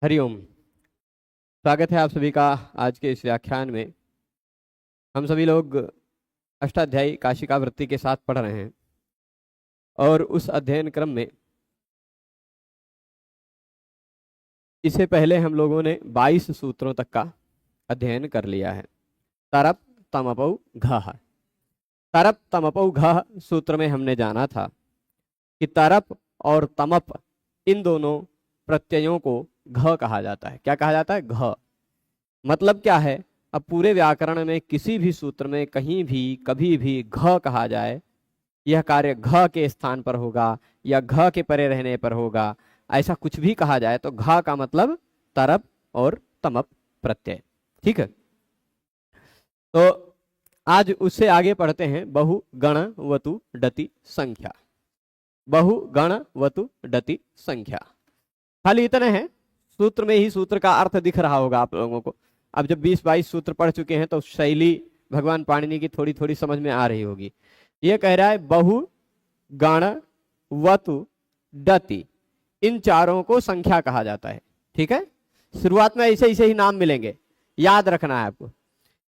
हरिओम। स्वागत है आप सभी का आज के इस व्याख्यान में। हम सभी लोग अष्टाध्यायी काशिका वृत्ति के साथ पढ़ रहे हैं और उस अध्ययन क्रम में इससे पहले हम लोगों ने 22 सूत्रों तक का अध्ययन कर लिया है। तरप तमपौ घः। तरप तमपौ घः सूत्र में हमने जाना था कि तरप और तमप इन दोनों प्रत्ययों को घ कहा जाता है। क्या कहा जाता है? घ। मतलब क्या है? अब पूरे व्याकरण में किसी भी सूत्र में कहीं भी कभी भी घ कहा जाए, यह कार्य घ के स्थान पर होगा या घ के परे रहने पर होगा, ऐसा कुछ भी कहा जाए तो घ का मतलब तरप और तमप प्रत्यय। ठीक है, तो आज उससे आगे पढ़ते हैं बहु गण वतु डति संख्या। बहु गण वतु डति संख्या, खाली इतने हैं। सूत्र में ही सूत्र का अर्थ दिख रहा होगा आप लोगों को। अब जब 20-22 सूत्र पढ़ चुके हैं तो शैली भगवान पाणिनि की थोड़ी थोड़ी समझ में आ रही होगी। ये कह रहा है बहु गण वतु डति, इन चारों को संख्या कहा जाता है। ठीक है, शुरुआत में ऐसे ऐसे ही नाम मिलेंगे, याद रखना है आपको।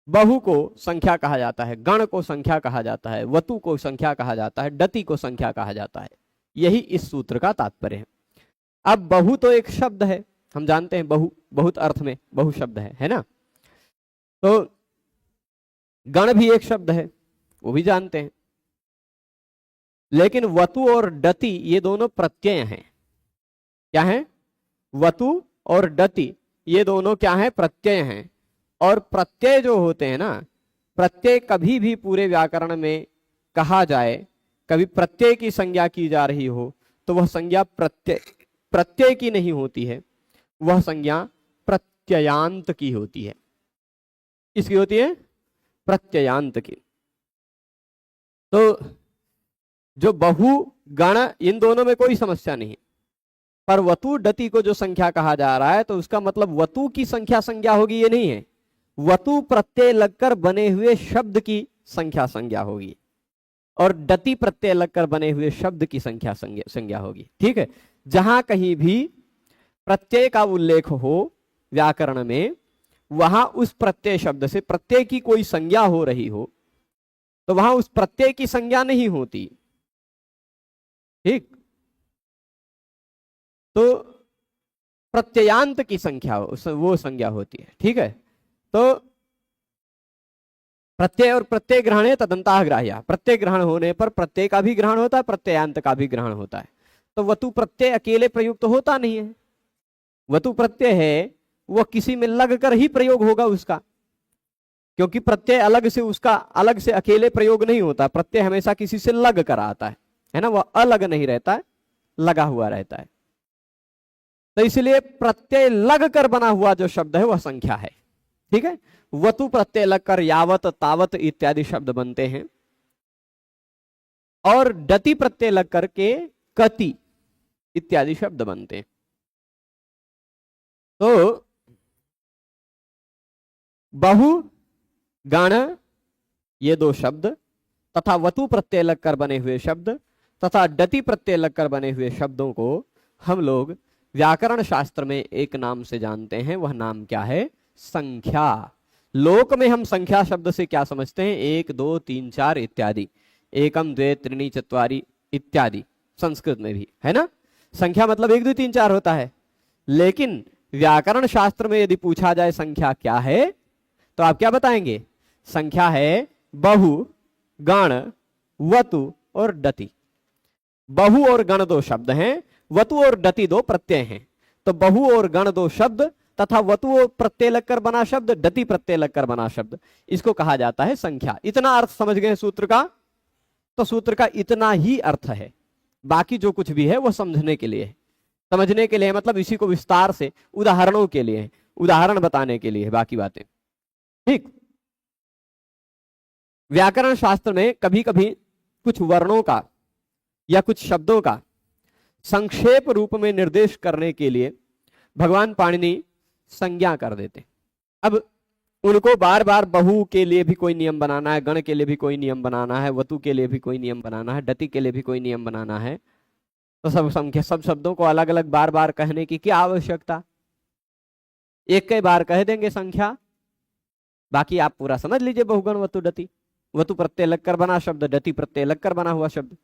बहु को संख्या कहा जाता है, गण को संख्या कहा जाता है, वतु को संख्या कहा जाता है, डति को संख्या कहा जाता है। यही इस सूत्र का तात्पर्य है। अब बहु तो एक शब्द है, हम जानते हैं बहु बहुत अर्थ में बहु शब्द है ना। तो गण भी एक शब्द है, वो भी जानते हैं। लेकिन वतु और डति ये दोनों प्रत्यय हैं। क्या है? वतु और डति ये दोनों क्या है? प्रत्यय हैं। और प्रत्यय जो होते हैं ना, प्रत्यय कभी भी पूरे व्याकरण में कहा जाए, कभी प्रत्यय की संज्ञा की जा रही हो तो वह संज्ञा प्रत्यय की नहीं होती है, वह संज्ञा प्रत्ययांत की होती है। किसकी होती है? प्रत्ययांत की। तो जो बहु गण इन दोनों में कोई समस्या नहीं, पर वतु डति को जो संख्या कहा जा रहा है तो उसका मतलब वतु की संख्या संज्ञा होगी, ये नहीं है। वतु प्रत्यय लगकर बने हुए शब्द की संख्या संज्ञा होगी और डति प्रत्यय लगकर बने हुए शब्द की संख्या संज्ञा होगी। ठीक है, जहां कहीं भी प्रत्यय का उल्लेख हो व्याकरण में, वहां उस प्रत्यय शब्द से प्रत्यय की कोई संज्ञा हो रही हो तो वहां उस प्रत्यय की संज्ञा नहीं होती। ठीक, तो प्रत्ययांत की संख्या वो संज्ञा होती है। ठीक है, तो प्रत्यय और प्रत्यय ग्रहण तदंताः ग्राह्य, प्रत्यय ग्रहण होने पर प्रत्यय का भी ग्रहण होता है, प्रत्ययांत का भी ग्रहण होता है। तो वतु प्रत्यय अकेले प्रयुक्त होता नहीं है। वतु प्रत्यय है वह किसी में लग कर ही प्रयोग होगा उसका, क्योंकि प्रत्यय अलग से उसका अलग से अकेले प्रयोग नहीं होता। प्रत्यय हमेशा किसी से लग कर आता है ना, वह अलग नहीं रहता है, लगा हुआ रहता है। तो इसलिए प्रत्यय लग कर बना हुआ जो शब्द है वह संख्या है। ठीक है, वतु प्रत्यय लगकर यावत तावत इत्यादि शब्द बनते हैं और डति प्रत्यय लग करके कति इत्यादि शब्द बनते हैं। तो बहु गण ये दो शब्द तथा वतु प्रत्यय लगकर बने हुए शब्द तथा डति प्रत्यय लगकर बने हुए शब्दों को हम लोग व्याकरण शास्त्र में एक नाम से जानते हैं। वह नाम क्या है? संख्या। लोक में हम संख्या शब्द से क्या समझते हैं? 1 2 3 4 इत्यादि, एकम द्वे त्रीणि चत्वारि इत्यादि, संस्कृत में भी है ना। संख्या मतलब 1 2 3 4 होता है। लेकिन व्याकरण शास्त्र में यदि पूछा जाए संख्या क्या है तो आप क्या बताएंगे? संख्या है बहु गण वतु और डति। बहु और गण दो शब्द हैं, वतु और डति दो प्रत्यय हैं। तो बहु और गण दो शब्द तथा वतु प्रत्यय लगकर बना शब्द, डति प्रत्यय लगकर बना शब्द, इसको कहा जाता है संख्या। इतना अर्थ समझ गए सूत्र का? तो सूत्र का इतना ही अर्थ है, बाकी जो कुछ भी है वो समझने के लिए है, समझने के लिए, मतलब इसी को विस्तार से उदाहरणों के लिए, उदाहरण बताने के लिए बाकी बातें। ठीक, व्याकरण शास्त्र में कभी कभी कुछ वर्णों का या कुछ शब्दों का संक्षेप रूप में निर्देश करने के लिए भगवान पाणिनि संज्ञा कर देते। अब उनको बार बार बहु के लिए भी कोई नियम बनाना है, गण के लिए भी कोई नियम बनाना है, वतु के लिए भी कोई नियम बनाना है, डति के लिए भी कोई नियम बनाना है, तो सब शब्दों को अलग अलग बार बार कहने की क्या आवश्यकता? एक कई बार कह देंगे संख्या, बाकी आप पूरा समझ लीजिए बहुगण वतु डति। वतु प्रत्यय लगकर बना शब्द, डति प्रत्यय लगकर बना हुआ शब्द।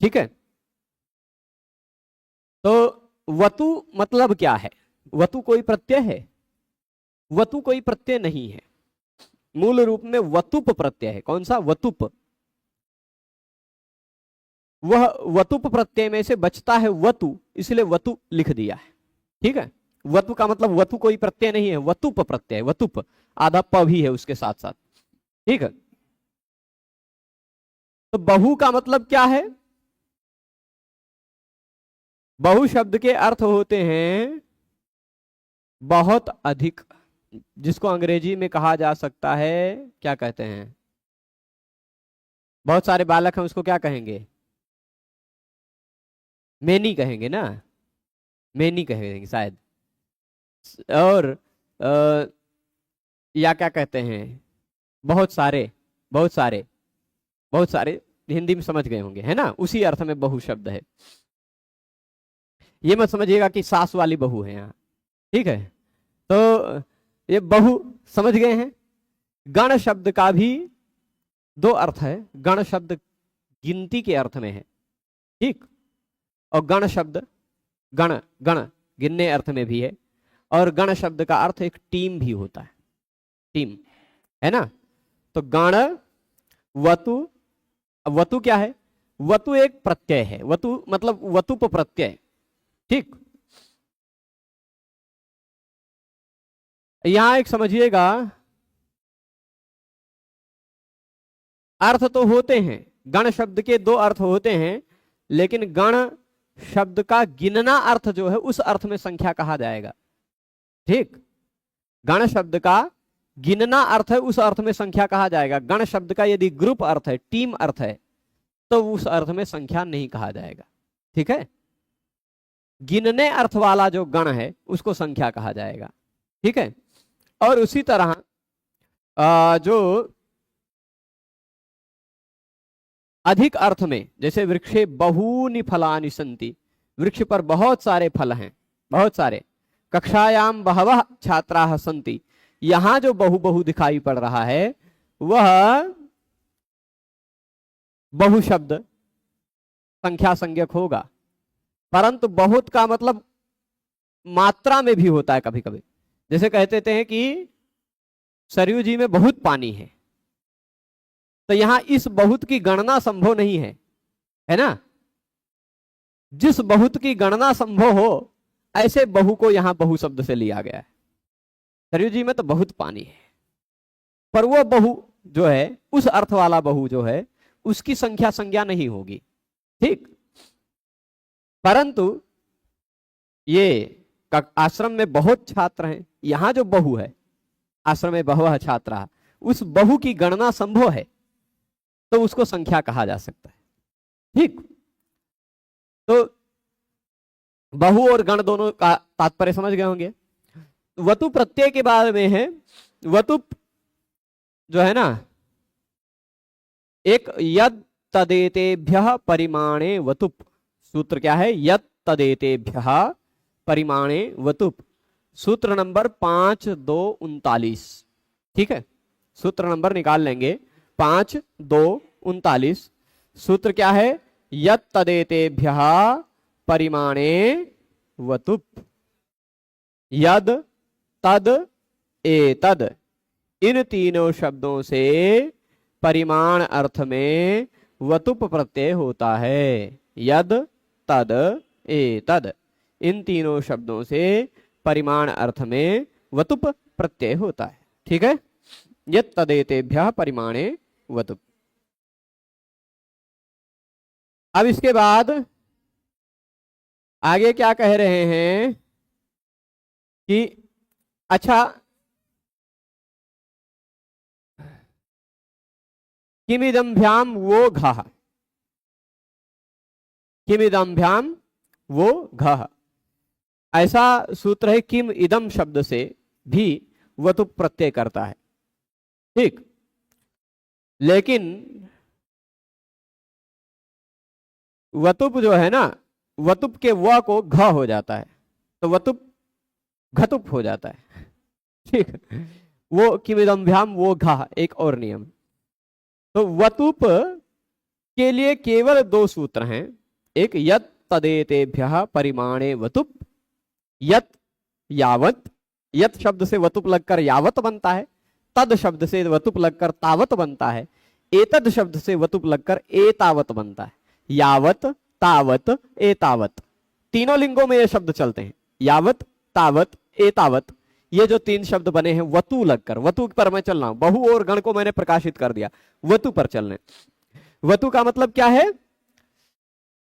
ठीक है, तो वतु मतलब क्या है? वतु कोई प्रत्यय है? वतु कोई प्रत्यय नहीं है। मूल रूप में वतुप प्रत्यय है। कौन सा? वतुप। वह वतुप प्रत्यय में से बचता है वतु, इसलिए वतु लिख दिया है। ठीक है, वतु का मतलब वतु कोई प्रत्यय नहीं है, वतुप प्रत्यय। वतुप आधा प भी है उसके साथ साथ। ठीक है, तो बहु का मतलब क्या है? बहु शब्द के अर्थ होते हैं बहुत अधिक, जिसको अंग्रेजी में कहा जा सकता है, क्या कहते हैं? बहुत सारे बालक हैं, उसको क्या कहेंगे? मेनी कहेंगे ना, मेनी कहेंगे शायद। और या क्या कहते हैं? बहुत सारे, बहुत सारे, बहुत सारे हिंदी में समझ गए होंगे, है ना? उसी अर्थ में बहु शब्द है। ये मत समझिएगा कि सास वाली बहू है यहाँ। ठीक है, तो ये बहु समझ गए हैं। गण शब्द का भी दो अर्थ है। गण शब्द गिनती के अर्थ में है, ठीक, और गण शब्द गण गण गिनने अर्थ में भी है। और गण शब्द का अर्थ एक टीम भी होता है, टीम, है ना? तो गण वतु, वतु क्या है? वतु एक प्रत्यय है। वतु मतलब वतुप प्रत्यय। ठीक, यहां एक समझिएगा, अर्थ तो होते हैं, गण शब्द के दो अर्थ होते हैं, लेकिन गण शब्द का गिनना अर्थ जो है उस अर्थ में संख्या कहा जाएगा। ठीक, गण शब्द का गिनना अर्थ है, उस अर्थ में संख्या कहा जाएगा। गण शब्द का यदि ग्रुप अर्थ है, टीम अर्थ है, तो उस अर्थ में संख्या नहीं कहा जाएगा। ठीक है, गिनने अर्थ वाला जो गण है उसको संख्या कहा जाएगा। ठीक है, और उसी तरह जो अधिक अर्थ में, जैसे वृक्षे बहूनि फलानि सन्ति, वृक्ष पर बहुत सारे फल हैं, बहुत सारे। कक्षायाम बहवः छात्राः सन्ति, यहां जो बहु बहु दिखाई पड़ रहा है वह बहु शब्द संख्या संज्ञक होगा, परंतु बहुत का मतलब मात्रा में भी होता है कभी कभी। जैसे कहते हैं कि सरयू जी में बहुत पानी है, तो यहां इस बहुत की गणना संभव नहीं है ना? जिस बहुत की गणना संभव हो ऐसे बहु को यहां बहु शब्द से लिया गया है। सरयू जी में तो बहुत पानी है, पर वो बहु जो है, उस अर्थ वाला बहु जो है, उसकी संख्या संज्ञा नहीं होगी। ठीक, परंतु ये आश्रम में बहुत छात्र हैं, यहां जो बहु है, आश्रम में बहु छात्रा, उस बहु की गणना संभव है, तो उसको संख्या कहा जा सकता है। ठीक, तो बहु और गण दोनों का तात्पर्य समझ गए होंगे। वतु प्रत्यय के बारे में है। वतु जो है ना, एक यद तदेतेभ्यः परिमाणे वतुप, सूत्र क्या है? यद तदेतेभ्यः परिमाणे वतुप, सूत्र नंबर 5-2-39। ठीक है, सूत्र नंबर निकाल लेंगे, 5-2-39। सूत्र क्या है? यद तदेतेभ्यः परिमाणे वतुप, यद तद एतद, इन तीनों शब्दों से परिमाण अर्थ में वतुप प्रत्यय होता है। यद तद एतद, इन तीनों शब्दों से परिमाण अर्थ में वतुप प्रत्यय होता है। ठीक है, यद तदेतेभ्यः परिमाणे वतुप। अब इसके बाद आगे क्या कह रहे हैं कि अच्छा, किमिदम्भ्याम वो घः, किमिदम्भ्याम वो घः, ऐसा सूत्र है। किम इदम शब्द से भी वतुप प्रत्यय करता है। ठीक, लेकिन वतुप जो है ना, वतुप के व को घ हो जाता है, तो वतुप घतुप हो जाता है। ठीक, वो किमिदम्भ्याम, वो घा एक और नियम। तो वतुप के लिए केवल दो सूत्र हैं, एक यत तदेतेभ्यः परिमाणे वतुप, यत यावत, यत शब्द से वतुप लगकर यावत बनता है, तद शब्द से वतुप लगकर तावत बनता है, एतद शब्द से वतुप लगकर एतावत बनता है। यावत, तावत, एतावत, तीनों लिंगों में ये शब्द चलते हैं, यावत, तावत, एतावत। ये जो तीन शब्द बने हैं वतु लगकर, वतु पर मैं चल रहा हूं, बहु और गण को मैंने प्रकाशित कर दिया, वतु पर चलने। वतु का मतलब क्या है?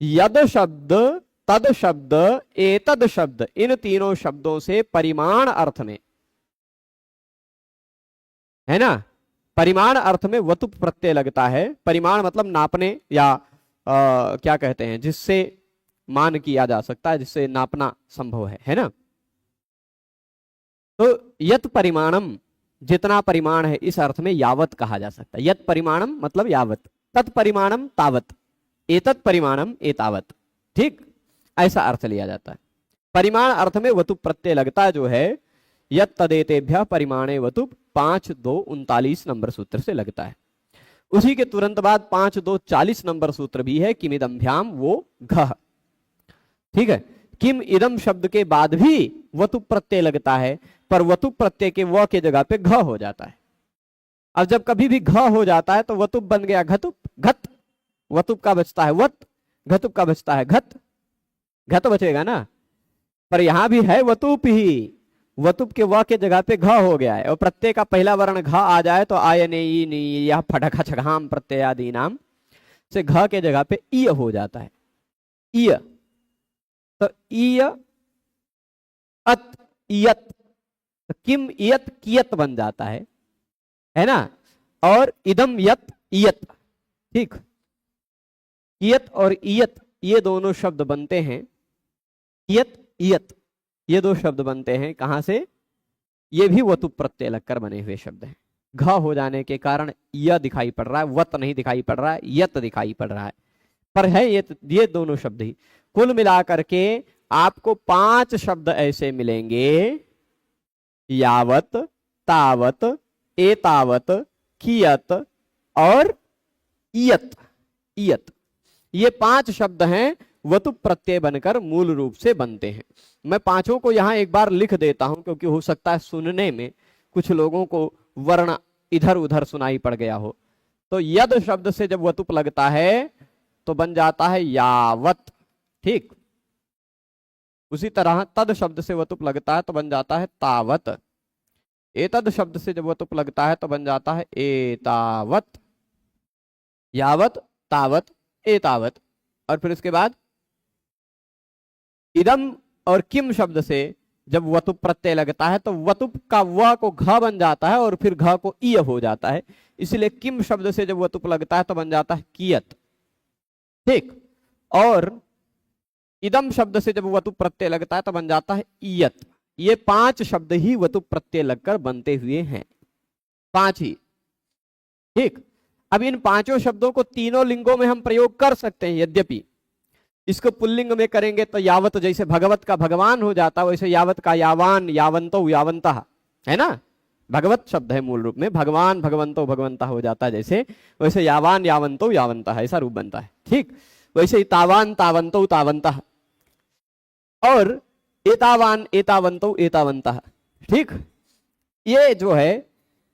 यद शब्द, तद शब्द, एतद शब्द, इन तीनों शब्दों से परिमाण अर्थ में, है ना, परिमाण अर्थ में वतुप प्रत्यय लगता है। परिमाण मतलब नापने या क्या कहते हैं, जिससे मान किया जा सकता है, जिससे नापना संभव है ना। तो यत परिमाणम, जितना परिमाण है, इस अर्थ में यावत कहा जा सकता है। यत परिमाणम मतलब यावत, तत् परिमाणम तावत, एतत् परिमाणम एतावत। ठीक, ऐसा अर्थ लिया जाता है। परिमाण अर्थ में वतुप प्रत्यय लगता जो है, यत तदेतेभ्यः परिमाणे वतुप 5-2-39 नंबर सूत्र से लगता है। उसी के तुरंत बाद 5-2-40 नंबर सूत्र भी है, किमिदम्भ्याम वो घ। ठीक है, किम इदम शब्द के बाद भी वतुप प्रत्यय लगता है, पर वतुप प्रत्यय के व के जगह पे घ हो जाता है। अब जब कभी भी घ हो जाता है तो वतुप बन गया घतुप, घत, वतुप का बचता है वत, घतुप का बचता है घत, घत बचेगा ना। पर यहां भी है वतुप ही, वतुप के व के जगह पे घ हो गया है, और प्रत्यय का पहला वर्ण घ आ जाए तो आयने यह फटखा छघाम प्रत्ययादि नाम से घ के जगह पे ईय हो जाता है, ईय। तो ईय अत इयत, तो किम इयत कियत बन जाता है ना। और इदम यत इयत, ठीक, कियत और इयत ये दोनों शब्द बनते हैं, कियत इयत ये दो शब्द बनते हैं कहां से? ये भी वतुप प्रत्यय लगकर बने हुए शब्द हैं। घ हो जाने के कारण य दिखाई पड़ रहा है, वत नहीं दिखाई पड़ रहा है, यत दिखाई पड़ रहा है, पर है ये दोनों शब्द ही। कुल मिलाकर के आपको 5 शब्द ऐसे मिलेंगे, यावत, तावत, एतावत, कियत और इयत। इयत, ये 5 शब्द हैं, वतुप प्रत्यय बनकर मूल रूप से बनते हैं। मैं पांचों को यहां एक बार लिख देता हूं, क्योंकि हो सकता है सुनने में कुछ लोगों को वर्ण इधर उधर सुनाई पड़ गया हो। तो यद शब्द से जब वतुप लगता है तो बन जाता है यावत, ठीक। उसी तरह तद शब्द से वतुप लगता है तो बन जाता है तावत, एतद शब्द से जब वतुप लगता है तो बन जाता है एतावत। यावत, तावत, एतावत। और फिर उसके बाद इदम और किम शब्द से जब वतुप प्रत्यय लगता है तो वतुप का व को घ बन जाता है और फिर घ को ईय हो जाता है, इसलिए किम शब्द से जब वतुप लगता है तो बन जाता है कियत, ठीक। और इदम शब्द से जब वतुप प्रत्यय लगता है तो बन जाता है ईयत। ये 5 शब्द ही वतुप प्रत्यय लगकर बनते हुए हैं, 5 ही, ठीक। अब इन 5 शब्दों को तीनों लिंगों में हम प्रयोग कर सकते हैं, यद्यपि इसको पुल्लिंग में करेंगे तो यावत जैसे भगवत का भगवान हो जाता है, वैसे यावत का यावान, यावंतो, यावंतः, है ना। भगवत शब्द है मूल रूप में, भगवान, भगवंतो, भगवंता हो जाता है जैसे, वैसे यावान, यावंतो, यावंतः ऐसा रूप बनता है, ठीक। वैसे ही तावान, तावंतो, तावंतः, और एतावान, एतावंतो, एतावंतः, ठीक। ये जो है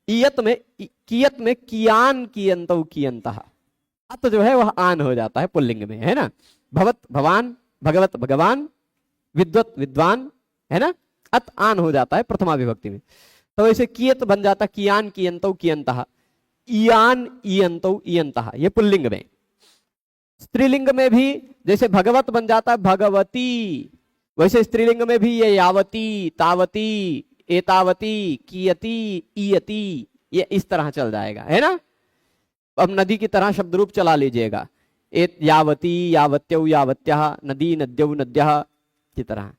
इयत में, कियत में कियान, कियंतो, कियंतः, अत जो है वह आन हो जाता है पुल्लिंग में, है ना। भवत, भवान, भगवत, भगवान, विद्वत, विद्वान, है ना। अत आन हो जाता है प्रथमा विभक्ति में। तो वैसे कियत बन जाता कियान, कियंतो, कियंतः, इयान, इयंतो, इयंतः, ये पुल्लिंग में। स्त्रीलिंग में भी जैसे भगवत बन जाता है भगवती, वैसे स्त्रीलिंग में भी ये यावती, तावती, एतावती, कियती, इयती, ये इस तरह चल जाएगा, है ना। अब नदी की तरह शब्द रूप चला लीजिएगा, यावती, यावत्यौ, यावत्यः, नदी, नद्यौ, नद्यः की तरह,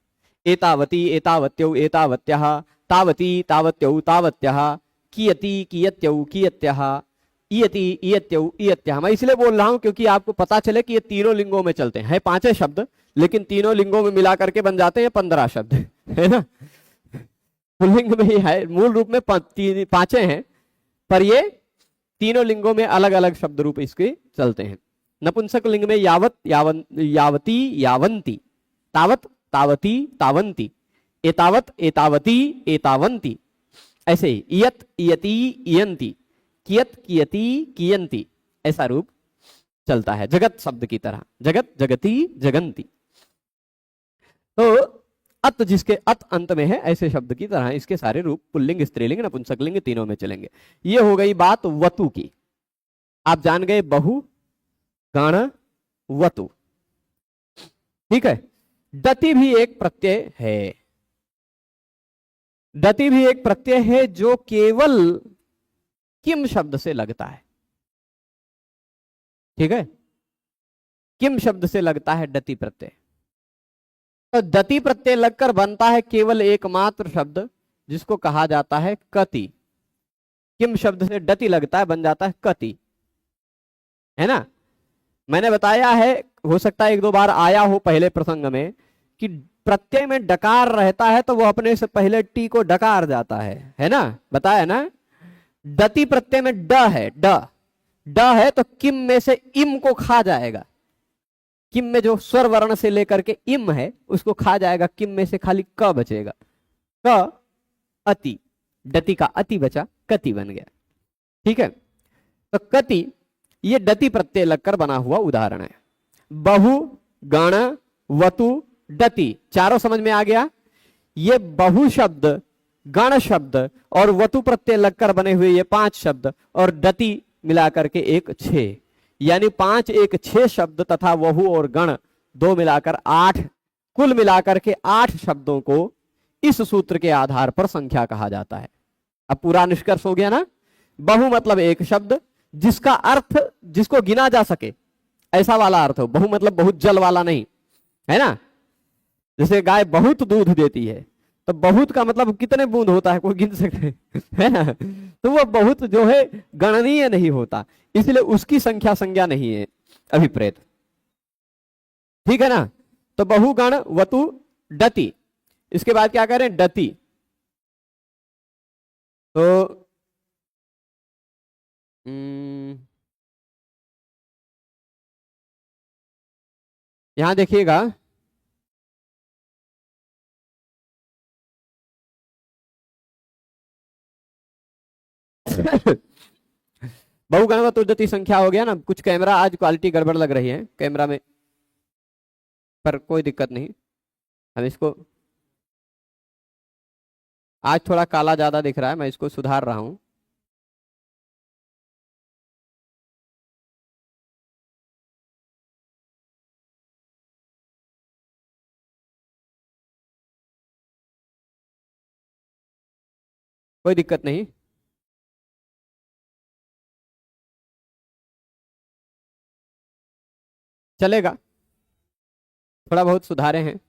एतावती, एतावत्यौ, एतावत्यः, तावती, तावत्यौ, तावत्यः, कियती, कियत्यौ, कियत्यः, इयती, इयत्यौ, इयत्यः। मैं इसलिए बोल रहा हूं क्योंकि आपको पता चले कि ये तीनों लिंगों में चलते हैं, 5 शब्द, लेकिन तीनों लिंगों में मिला करके बन जाते हैं 15 शब्द, है ना। पुल्लिंग में ही है, मूल रूप में पांचे हैं, पर ये तीनों लिंगों में अलग अलग शब्द रूप इसके चलते हैं। नपुंसक लिंग में यावत, यावती, यावंती, तावत, तावती, तावंती, एतावत, एतावती, एतावंती, ऐसे ही इयत, इयति, इयंती, कियत, कियति, कियंती, ऐसा रूप चलता है जगत शब्द की तरह। जगत, जगती, जगंती। तो अत जिसके अत अंत में है, ऐसे शब्द की तरह इसके सारे रूप पुल्लिंग, स्त्रीलिंग, नपुंसकलिंग तीनों में चलेंगे। ये हो गई बात वतु की। आप जान गए बहु, गण, वतु। ठीक है। दति भी एक प्रत्यय है। दति भी एक प्रत्यय है जो केवल किम शब्द से लगता है। ठीक है, किम शब्द से लगता है दति प्रत्यय। तो दति प्रत्यय लगकर बनता है केवल एकमात्र शब्द जिसको कहा जाता है कति। किम शब्द से दति लगता है, बन जाता है कति, है ना। मैंने बताया है, हो सकता है एक दो बार आया हो पहले प्रसंग में, कि प्रत्यय में डकार रहता है तो वो अपने से पहले टी को डकार जाता है ना, बताया ना। दति प्रत्यय में ड है, ड है तो किम में से इम को खा जाएगा। किम में जो स्वर वर्ण से लेकर के इम है उसको खा जाएगा, किम में से खाली क बचेगा। क अति, दति का अति बचा, कति बन गया। ठीक है, तो कति ये दति प्रत्यय लगकर बना हुआ उदाहरण है। बहु, गण, वतु, दति, चारों समझ में आ गया। ये बहु शब्द, गण शब्द और वतु प्रत्यय लगकर बने हुए ये 5 शब्द और दति मिलाकर के एक 6, यानी 5 एक 6 शब्द तथा वहु और गण 2 मिलाकर 8, कुल मिलाकर के 8 शब्दों को इस सूत्र के आधार पर संख्या कहा जाता है। अब पूरा निष्कर्ष हो गया ना। बहु मतलब एक शब्द जिसका अर्थ जिसको गिना जा सके, ऐसा वाला अर्थ हो। बहु मतलब बहुत जल वाला नहीं, है ना। जैसे गाय बहुत दूध देती है तो बहुत का मतलब कितने बूंद होता है, कोई गिन सकते है ना। तो वह बहुत जो है गणनीय नहीं होता, इसलिए उसकी संख्या संज्ञा नहीं है अभिप्रेत। ठीक है ना। तो बहु, गण, वतु, दति। इसके बाद क्या करें, दति। तो यहां देखिएगा, बहुगण वतु दति संख्या हो गया ना। कुछ कैमरा आज क्वालिटी गड़बड़ लग रही है कैमरा में, पर कोई दिक्कत नहीं, हम इसको, आज थोड़ा काला ज्यादा दिख रहा है, मैं इसको सुधार रहा हूं। कोई दिक्कत नहीं, चलेगा, थोड़ा बहुत सुधारे हैं।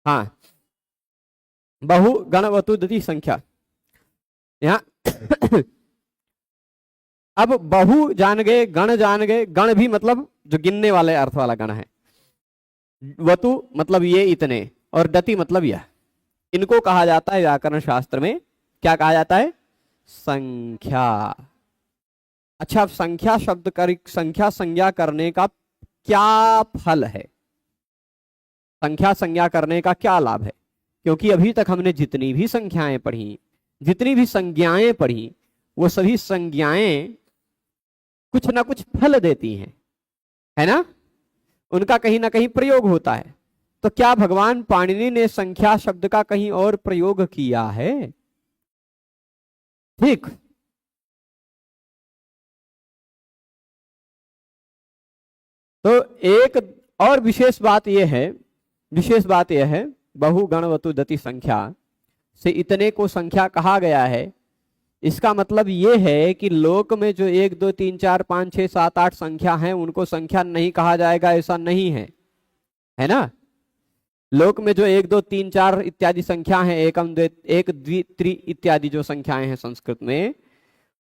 हाँ, बहु, गण, वतु, दति संख्या। यहां अब बहु जान गए, गण जान गए। गण भी मतलब जो गिनने वाले अर्थ वाला गण है। वतु मतलब ये इतने, और दति मतलब यह। इनको कहा जाता है व्याकरण शास्त्र में, क्या कहा जाता है, संख्या। अच्छा, संख्या शब्द कर, संख्या संज्ञा करने का क्या फल है, संख्या संज्ञा करने का क्या लाभ है। क्योंकि अभी तक हमने जितनी भी संख्याएं पढ़ी, जितनी भी संज्ञाएं पढ़ी, वो सभी संज्ञाएं कुछ ना कुछ फल देती हैं, है ना। उनका कहीं ना कहीं प्रयोग होता है। तो क्या भगवान पाणिनि ने संख्या शब्द का कहीं और प्रयोग किया है? ठीक, तो एक और विशेष बात यह है, बहु, गण, वतु, दति संख्या से इतने को संख्या कहा गया है। इसका मतलब यह है कि लोक में जो 1 2 3 4 5 6 7 8 संख्या है उनको संख्या नहीं कहा जाएगा, ऐसा नहीं है, है ना। लोक में जो 1 2 3 4 इत्यादि संख्या है, एकम, एक, द्वि, त्रि इत्यादि जो संख्याएं हैं संस्कृत में,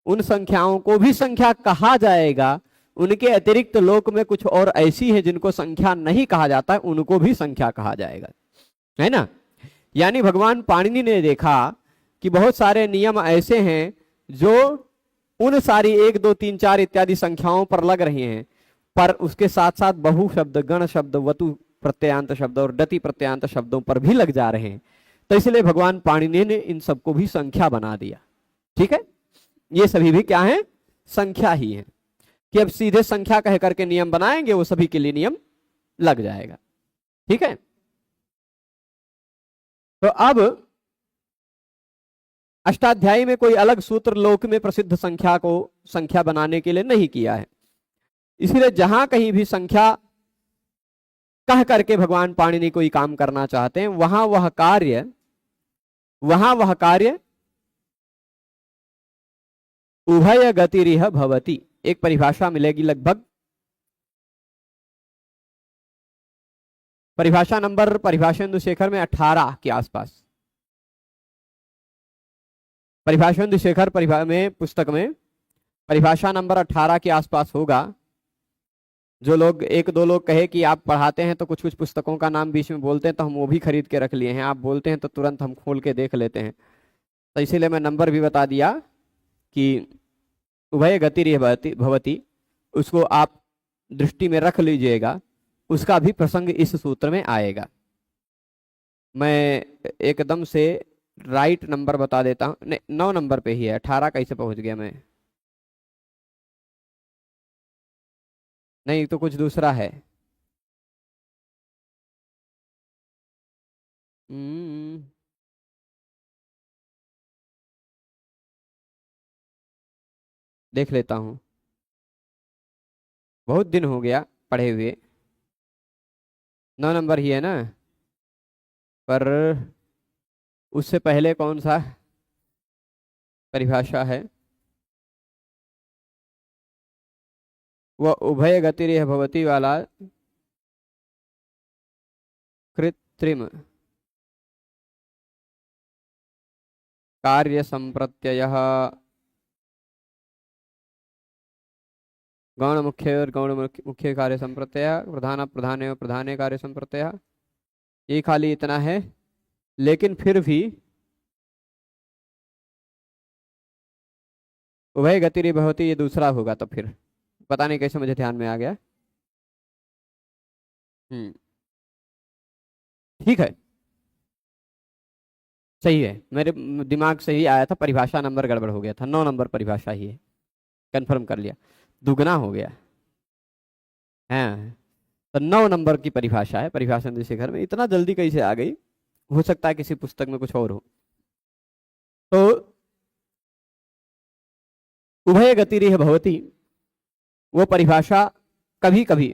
उन संख्याओं को भी संख्या कहा जाएगा। उनके अतिरिक्त लोक में कुछ और ऐसी है जिनको संख्या नहीं कहा जाता है, उनको भी संख्या कहा जाएगा, है ना। यानी भगवान पाणिनि ने देखा कि बहुत सारे नियम ऐसे हैं जो उन सारी 1 2 3 4 इत्यादि संख्याओं पर लग रही हैं, पर उसके साथ साथ बहु शब्द, गण शब्द, वतु प्रत्ययांत शब्द और डति प्रत्ययांत शब्दों पर भी लग जा रहे हैं। तो इसलिए भगवान पाणिनि ने इन सबको भी संख्या बना दिया। ठीक है, ये सभी भी क्या है? संख्या ही है कि अब सीधे संख्या कह करके नियम बनाएंगे, वो सभी के लिए नियम लग जाएगा। ठीक है, तो अब अष्टाध्यायी में कोई अलग सूत्र लोक में प्रसिद्ध संख्या को संख्या बनाने के लिए नहीं किया है। इसलिए जहां कहीं भी संख्या कह करके भगवान पाणिनि कोई काम करना चाहते हैं, वहां वह कार्य उभय गतिरिह भवति, एक परिभाषा मिलेगी लगभग, परिभाषा नंबर परिभाषेन्दु शेखर में 18 के आसपास। परिभाषेन्दु शेखर में पुस्तक में परिभाषा नंबर 18 के आसपास होगा। जो लोग 1 2 लोग कहे कि आप पढ़ाते हैं तो कुछ कुछ पुस्तकों का नाम बीच में बोलते हैं, तो हम वो भी खरीद के रख लिए हैं। आप बोलते हैं तो तुरंत हम खोल के देख लेते हैं, तो इसीलिए मैं नंबर भी बता दिया कि उभय गति भवति, उसको आप दृष्टि में रख लीजिएगा, उसका भी प्रसंग इस सूत्र में आएगा। मैं एकदम से राइट नंबर बता देता हूं, नहीं 9 नंबर पे ही है, 18 कैसे पहुंच गया मैं? नहीं, तो कुछ दूसरा है। देख लेता हूं, बहुत दिन हो गया पढ़े हुए। 9 नंबर ही है ना, पर उससे पहले कौन सा परिभाषा है? वह उभय गतिरिह भवति वाला कृत्रिम कार्य संप्रत्यय गौण मुख्य और गौण मुख्य कार्य संप्रत्यय प्रधान प्रधान एवं प्रधान कार्य संप्रत्यय, ये खाली इतना है। लेकिन फिर भी उभय गतिरिह भवति ये दूसरा होगा, तो फिर पता नहीं कैसे मुझे ध्यान में आ गया। ठीक है, सही है, मेरे दिमाग से ही आया था, परिभाषा नंबर गड़बड़ हो गया था। 9 नंबर परिभाषा ही है, कंफर्म कर लिया, दुगना हो गया। हाँ, तो 9 नंबर की परिभाषा है परिभाषा शेखर में। इतना जल्दी कैसे आ गई? हो सकता है किसी पुस्तक में कुछ और हो। तो उभय गतिरिह भवति, वो परिभाषा कभी कभी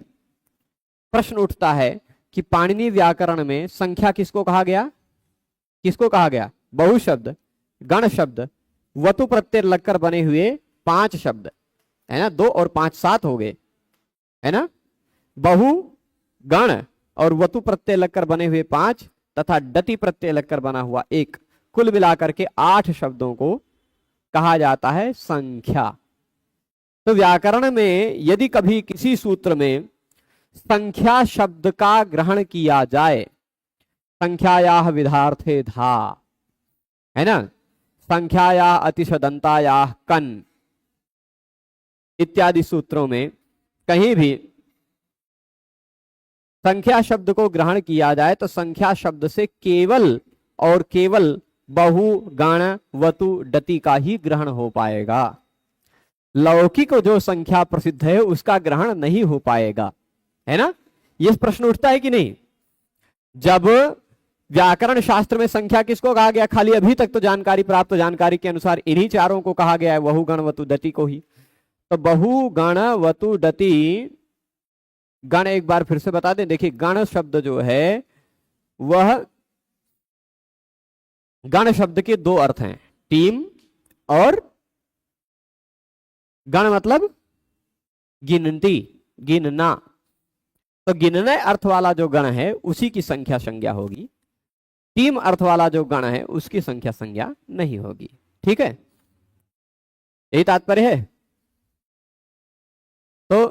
प्रश्न उठता है कि पाणिनि व्याकरण में संख्या किसको कहा गया? किसको कहा गया? बहु शब्द, गण शब्द, वतु प्रत्यय लगकर बने हुए 5 शब्द है ना, 2 और 5 7 हो गए, है ना। बहु, गण और वतु प्रत्यय लगकर बने हुए 5 तथा डति प्रत्यय लगकर बना हुआ 1, कुल मिलाकर के 8 शब्दों को कहा जाता है संख्या। तो व्याकरण में यदि कभी किसी सूत्र में संख्या शब्द का ग्रहण किया जाए, संख्यायाः विधार्थे धा, है ना, संख्याया अतिशदंताया कन इत्यादि सूत्रों में कहीं भी संख्या शब्द को ग्रहण किया जाए तो संख्या शब्द से केवल और केवल बहु, गण, वतु, डति का ही ग्रहण हो पाएगा। लौकिक जो संख्या प्रसिद्ध है उसका ग्रहण नहीं हो पाएगा, है ना। यह प्रश्न उठता है कि नहीं? जब व्याकरण शास्त्र में संख्या किसको कहा गया? खाली अभी तक तो जानकारी प्राप्त जानकारी के अनुसार इन्हीं चारों को कहा गया है, बहु, गण, वतु, डति को ही। तो बहु, गण, वतु, डति, गण एक बार फिर से बता दें। देखिए, गण शब्द जो है वह, गण शब्द के 2 अर्थ हैं, टीम और गण मतलब गिनती, गिनना। तो गिनने अर्थ वाला जो गण है उसी की संख्या संज्ञा होगी, टीम अर्थ वाला जो गण है उसकी संख्या संज्ञा नहीं होगी। ठीक है, यही तात्पर्य है। तो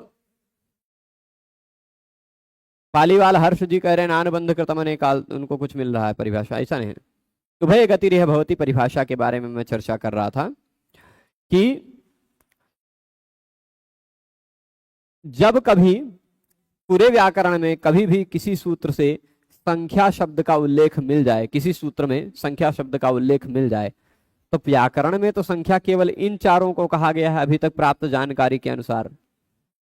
पालीवाल हर्ष जी कह रहे हैं नानुबंध कृतमने काल, उनको कुछ मिल रहा है परिभाषा, ऐसा नहीं है। उभय गतिरेह भवति परिभाषा के बारे में मैं चर्चा कर रहा था कि जब कभी पूरे व्याकरण में कभी भी किसी सूत्र से संख्या शब्द का उल्लेख मिल जाए, किसी सूत्र में संख्या शब्द का उल्लेख मिल जाए, तो व्याकरण में तो संख्या केवल इन चारों को कहा गया है अभी तक प्राप्त जानकारी के अनुसार।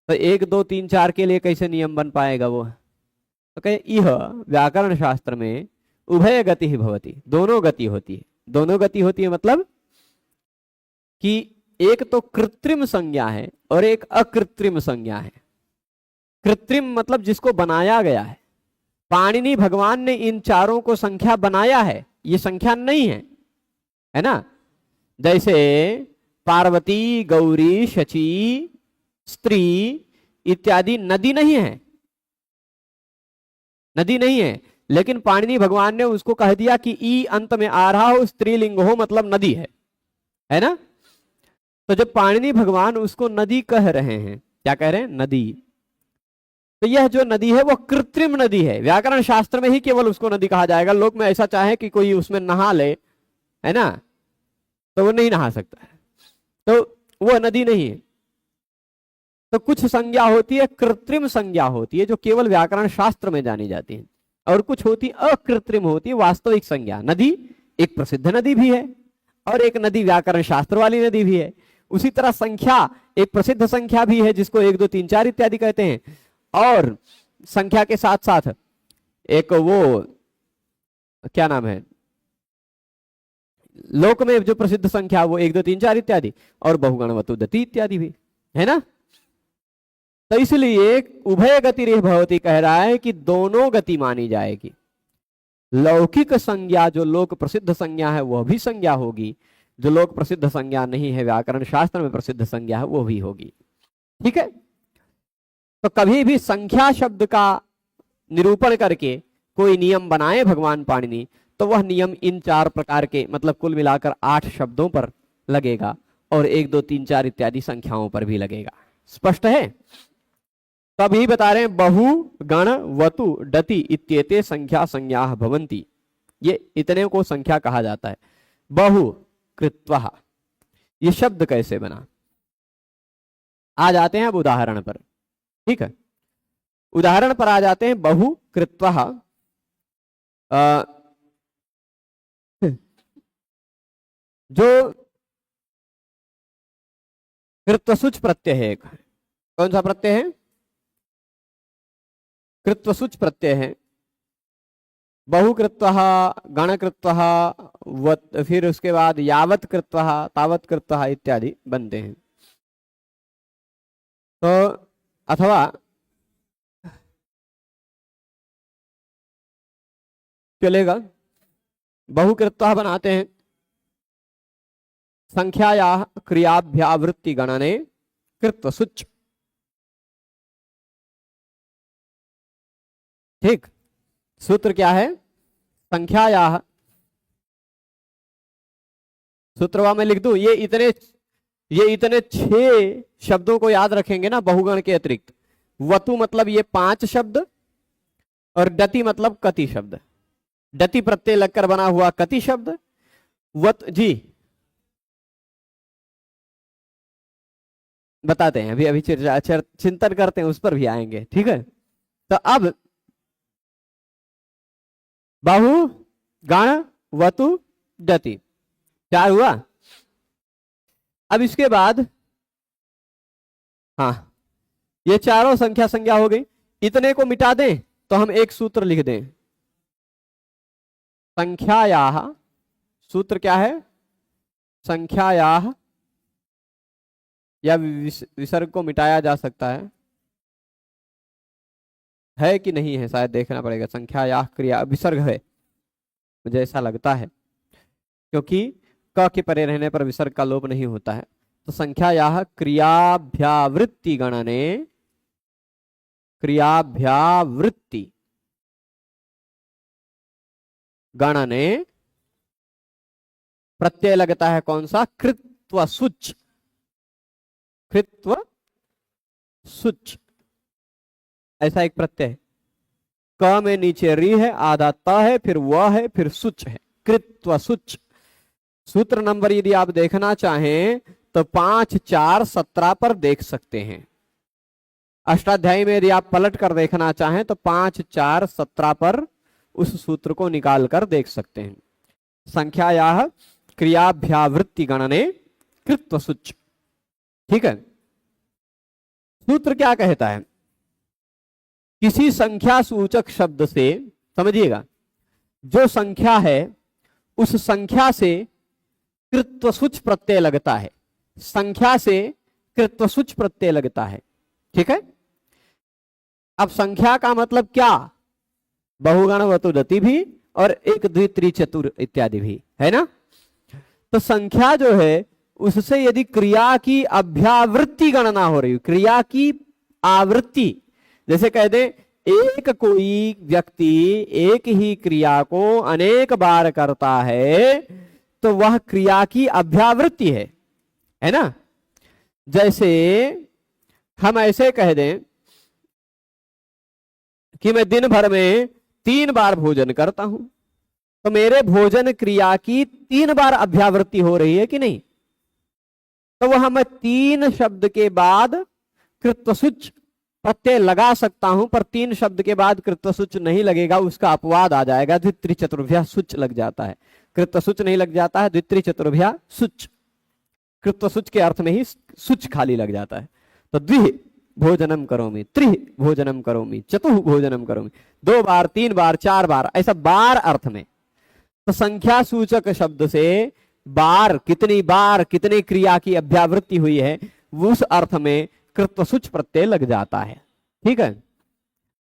तो 1 2 3 4 के लिए कैसे नियम बन पाएगा वो? तो कहे यह व्याकरण शास्त्र में उभय गति ही भवती, दोनों गति होती है। दोनों गति होती है मतलब कि एक तो कृत्रिम संज्ञा है और एक अकृत्रिम संज्ञा है। कृत्रिम मतलब जिसको बनाया गया है। पाणिनि भगवान ने इन चारों को संख्या बनाया है, ये संख्या नहीं है ना। जैसे पार्वती, गौरी, शची, स्त्री इत्यादि नदी नहीं है, नदी नहीं है, लेकिन पाणिनि भगवान ने उसको कह दिया कि ई अंत में आ रहा हो, स्त्रीलिंग हो, मतलब नदी है ना। तो जब पाणिनि भगवान उसको नदी कह रहे हैं, क्या कह रहे हैं? नदी। तो यह जो नदी है वो कृत्रिम नदी है। व्याकरण शास्त्र में ही केवल उसको नदी कहा जाएगा। लोक में ऐसा चाहे कि कोई उसमें नहा ले, है ना, तो वो नहीं नहा सकता है, तो वो नदी नहीं है। तो कुछ संज्ञा होती है कृत्रिम संज्ञा होती है जो केवल व्याकरण शास्त्र में जानी जाती है, और कुछ होती अकृत्रिम होती है वास्तविक संज्ञा। नदी एक प्रसिद्ध नदी भी है और एक नदी व्याकरण शास्त्र वाली नदी भी है। उसी तरह संख्या एक प्रसिद्ध संख्या भी है जिसको 1 2 3 4 इत्यादि कहते हैं, और संख्या के साथ साथ एक वो क्या नाम है लोक में जो प्रसिद्ध संख्या वो 1 2 3 4 इत्यादि, और बहुगण वतुदति इत्यादि भी है ना। तो इसलिए उभय गति रेह भवती कह रहा है कि दोनों गति मानी जाएगी। लौकिक संज्ञा जो लोक प्रसिद्ध संज्ञा है वह भी संज्ञा होगी, जो लोक प्रसिद्ध संज्ञा नहीं है व्याकरण शास्त्र में प्रसिद्ध संज्ञा है वो भी होगी। ठीक है। तो कभी भी संख्या शब्द का निरूपण करके कोई नियम बनाए भगवान पाणिनि, तो वह नियम इन 4 प्रकार के मतलब कुल मिलाकर 8 शब्दों पर लगेगा और 1 2 3 4 इत्यादि संख्याओं पर भी लगेगा। स्पष्ट है? तो अभी बता रहे हैं बहु गण वतु डति इत्येते संख्या संज्ञा भवंती, ये इतने को संख्या कहा जाता है। बहु कृत्वः, ये शब्द कैसे बना? आ जाते हैं अब उदाहरण पर। ठीक है, उदाहरण पर आ जाते हैं। बहु कृत्वः जो कृत्वसुच प्रत्यय है, कौन सा प्रत्यय है? कृत्वसुच प्रत्यय है। बहुकृत्वः, गणकृत्वः, फिर उसके बाद यावत कृत्वः, तावत कृत्वः इत्यादि बनते हैं। तो अथवा चलेगा, बहुकृत्वः बनाते हैं संख्यायाः क्रियाभ्यावृत्ति गणने कृत्वसुच। ठीक, सूत्र क्या है? संख्यायाः, सूत्रवा में लिख दूं, ये इतने 6 शब्दों को याद रखेंगे ना बहुगण के अतिरिक्त। वतु मतलब ये 5 शब्द, और डति मतलब कति शब्द, डति प्रत्यय लगकर बना हुआ कति शब्द। वत जी बताते हैं, अभी चिंतन करते हैं, उस पर भी आएंगे। ठीक है, तो अब बहु गण वतु डति 4 हुआ। अब इसके बाद हाँ, ये चारों संख्या संज्ञा हो गई। इतने को मिटा दें तो हम एक सूत्र लिख दें, संख्यायाः, सूत्र क्या है? संख्यायाः, या विसर्ग को मिटाया जा सकता है कि नहीं है, शायद देखना पड़ेगा। संख्यायाः क्रिया, विसर्ग है मुझे ऐसा लगता है, क्योंकि क के परे रहने पर विसर्ग का लोप नहीं होता है। तो संख्यायाः क्रियाभ्यावृत्ति गणने, क्रियाभ्यावृत्ति गणने प्रत्यय लगता है कौन सा? कृत्वसुच। कृत्वसुच ऐसा एक प्रत्यय। क में नीचे री है, आधा त है, फिर व है, फिर सुच है, कृत्व सुच। सूत्र नंबर यदि आप देखना चाहें तो 5, 4, 17 पर देख सकते हैं। अष्टाध्यायी में यदि आप पलट कर देखना चाहें तो 5, 4, 17 पर उस सूत्र को निकाल कर देख सकते हैं। संख्यायाः क्रियाभ्यावृत्ति गणने कृत्व सुच। ठीक है, सूत्र क्या कहता है? किसी संख्या सूचक शब्द से, समझिएगा, जो संख्या है उस संख्या से कृत्वसुच प्रत्यय लगता है, संख्या से कृत्वसुच प्रत्यय लगता है। ठीक है, अब संख्या का मतलब क्या? बहुगण वतुदति भी और एक द्वि त्रि चतुर इत्यादि भी है ना। तो संख्या जो है उससे यदि क्रिया की अभ्यावृत्ति गणना हो रही, क्रिया की आवृत्ति, जैसे कह दे एक कोई व्यक्ति एक ही क्रिया को अनेक बार करता है तो वह क्रिया की अभ्यावृत्ति है ना। जैसे हम ऐसे कह दें कि मैं दिन भर में 3 बार भोजन करता हूं, तो मेरे भोजन क्रिया की 3 बार अभ्यावृत्ति हो रही है कि नहीं? तो वह मैं 3 शब्द के बाद कृत्वसुच प्रत्यय लगा सकता हूं, पर 3 शब्द के बाद कृत्वसुच नहीं लगेगा, उसका अपवाद आ जाएगा, द्वित्रि चतुर्भ्या सुच लग जाता है। कृत्वसुच नहीं लग जाता है, द्वित्रि चतुर्भ्या सुच, कृत्वसुच के अर्थ में ही सुच खाली लग जाता है। तो द्वि भोजनम करोमि, त्रि भोजनम करोमि, चतुः भोजनम करोमि, 2 बार, 3 बार, 4 बार, ऐसा बार अर्थ में। तो संख्या सूचक शब्द से बार, कितनी बार कितने क्रिया की अभ्यावृत्ति हुई है, उस अर्थ में कृत्वसुच प्रत्यय लग जाता है। ठीक है,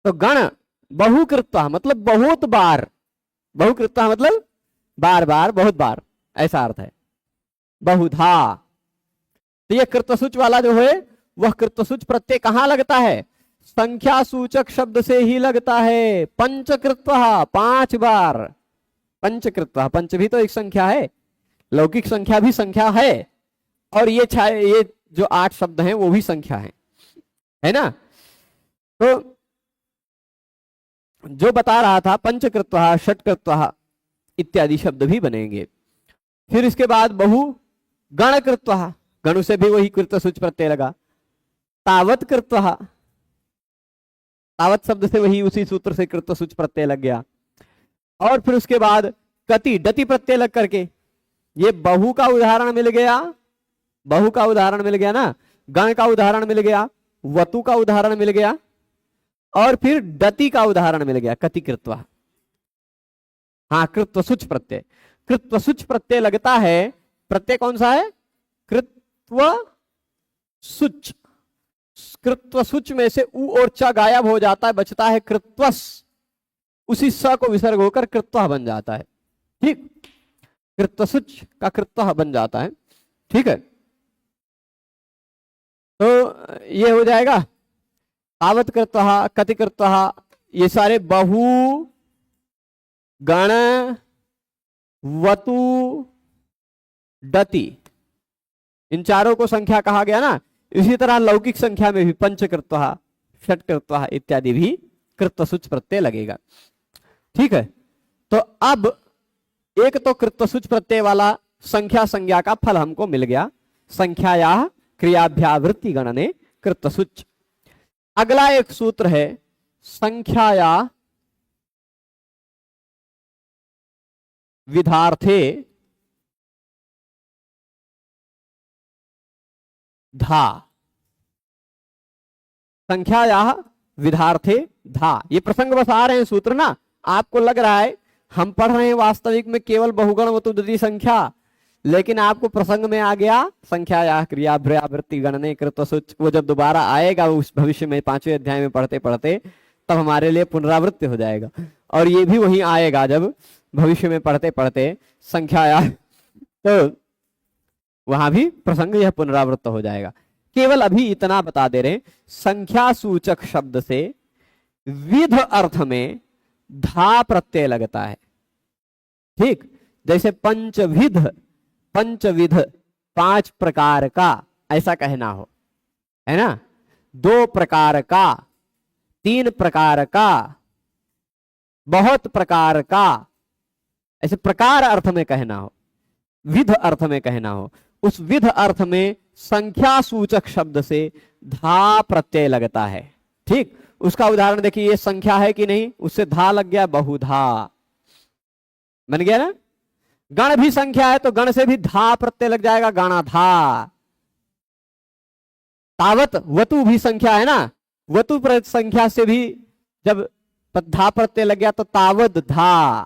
तो गण बहुकृत्वा मतलब बहुत बार, बहुकृत्वा मतलब बार बार, बहुत बार, ऐसा अर्थ है। बहुधा, तो यह कृत्वसुच वाला जो है वह कृत्वसुच प्रत्यय कहां लगता है? संख्या सूचक शब्द से ही लगता है। पंचकृत्वा 5 बार, पंचकृत्वा, पंच भी तो एक संख्या है, लौकिक संख्या भी संख्या है, और ये जो 8 शब्द हैं वो भी संख्या है ना। तो जो बता रहा था पंचकृत्वा, षट्कृत्वा इत्यादि शब्द भी बनेंगे। फिर इसके बाद बहु गणकृत्वा, गणु से भी वही कृत्वसुच प्रत्यय लगा। तावत कृत्वा, तावत शब्द से वही उसी सूत्र से कृत्वसुच प्रत्यय लग गया। और फिर उसके बाद कति, डति प्रत्यय लग करके, ये बहु का उदाहरण मिल गया, बहु का उदाहरण मिल गया ना, गण का उदाहरण मिल गया, वतु का उदाहरण मिल गया, और फिर डति का उदाहरण मिल गया, कति कृत्वा। हाँ, कृत्वसुच प्रत्यय, कृत्वसुच प्रत्यय लगता है। प्रत्यय कौन सा है? कृत्वसुच। कृत्वसुच में से उ और च गायब हो जाता है, बचता है कृत्वस, उसी स को विसर्ग होकर कृत्वा बन जाता है। ठीक, कृत्वसुच का कृत्वा बन जाता है। ठीक है, तो ये हो जाएगा तावत कृत्वा, कति कृत्वा, ये सारे बहु गण वतु डति, इन चारों को संख्या कहा गया ना। इसी तरह लौकिक संख्या में भी पंचकृत्वा, षट्कृत्वा इत्यादि भी कृत्वसुच प्रत्यय लगेगा। ठीक है, तो अब एक तो कृत्वसुच प्रत्यय वाला संख्या संज्ञा का फल हमको मिल गया, संख्यायाः क्रियाभ्यावृत्ति गणने कृत्वसुच। अगला एक सूत्र है संख्यायाः विधार्थे धा, संख्यायाः विधार्थे धा। ये प्रसंग बस आ रहे हैं सूत्र ना, आपको लग रहा है हम पढ़ रहे हैं वास्तविक में केवल बहुगण वतुदति संख्या, लेकिन आपको प्रसंग में आ गया संख्यायाः क्रियाभ्यावृत्ति गणने कृत्वसुच। वो जब दोबारा आएगा उस भविष्य में 5वें अध्याय में पढ़ते पढ़ते, तब हमारे लिए पुनरावृत्ति हो जाएगा। और ये भी वहीं आएगा जब भविष्य में पढ़ते पढ़ते संख्यायाः, तो वहां भी प्रसंग यह पुनरावृत्त हो जाएगा। केवल अभी इतना बता दे रहे, संख्या सूचक शब्द से विध अर्थ में धा प्रत्यय लगता है। ठीक, जैसे पंचविध, पंचविध 5 प्रकार का, ऐसा कहना हो, है ना, 2 प्रकार का, 3 प्रकार का, बहुत प्रकार का, ऐसे प्रकार अर्थ में कहना हो, विध अर्थ में कहना हो, उस विध अर्थ में संख्या सूचक शब्द से धा प्रत्यय लगता है। ठीक, उसका उदाहरण देखिए, ये संख्या है कि नहीं, उससे धा लग गया, बहुधा बन गया ना। गण भी संख्या है तो गण से भी धा प्रत्यय लग जाएगा, गणाधा। तावत वतु भी संख्या है ना, वतु संख्या से भी जब धा प्रत्यय लग गया तो तावत धा,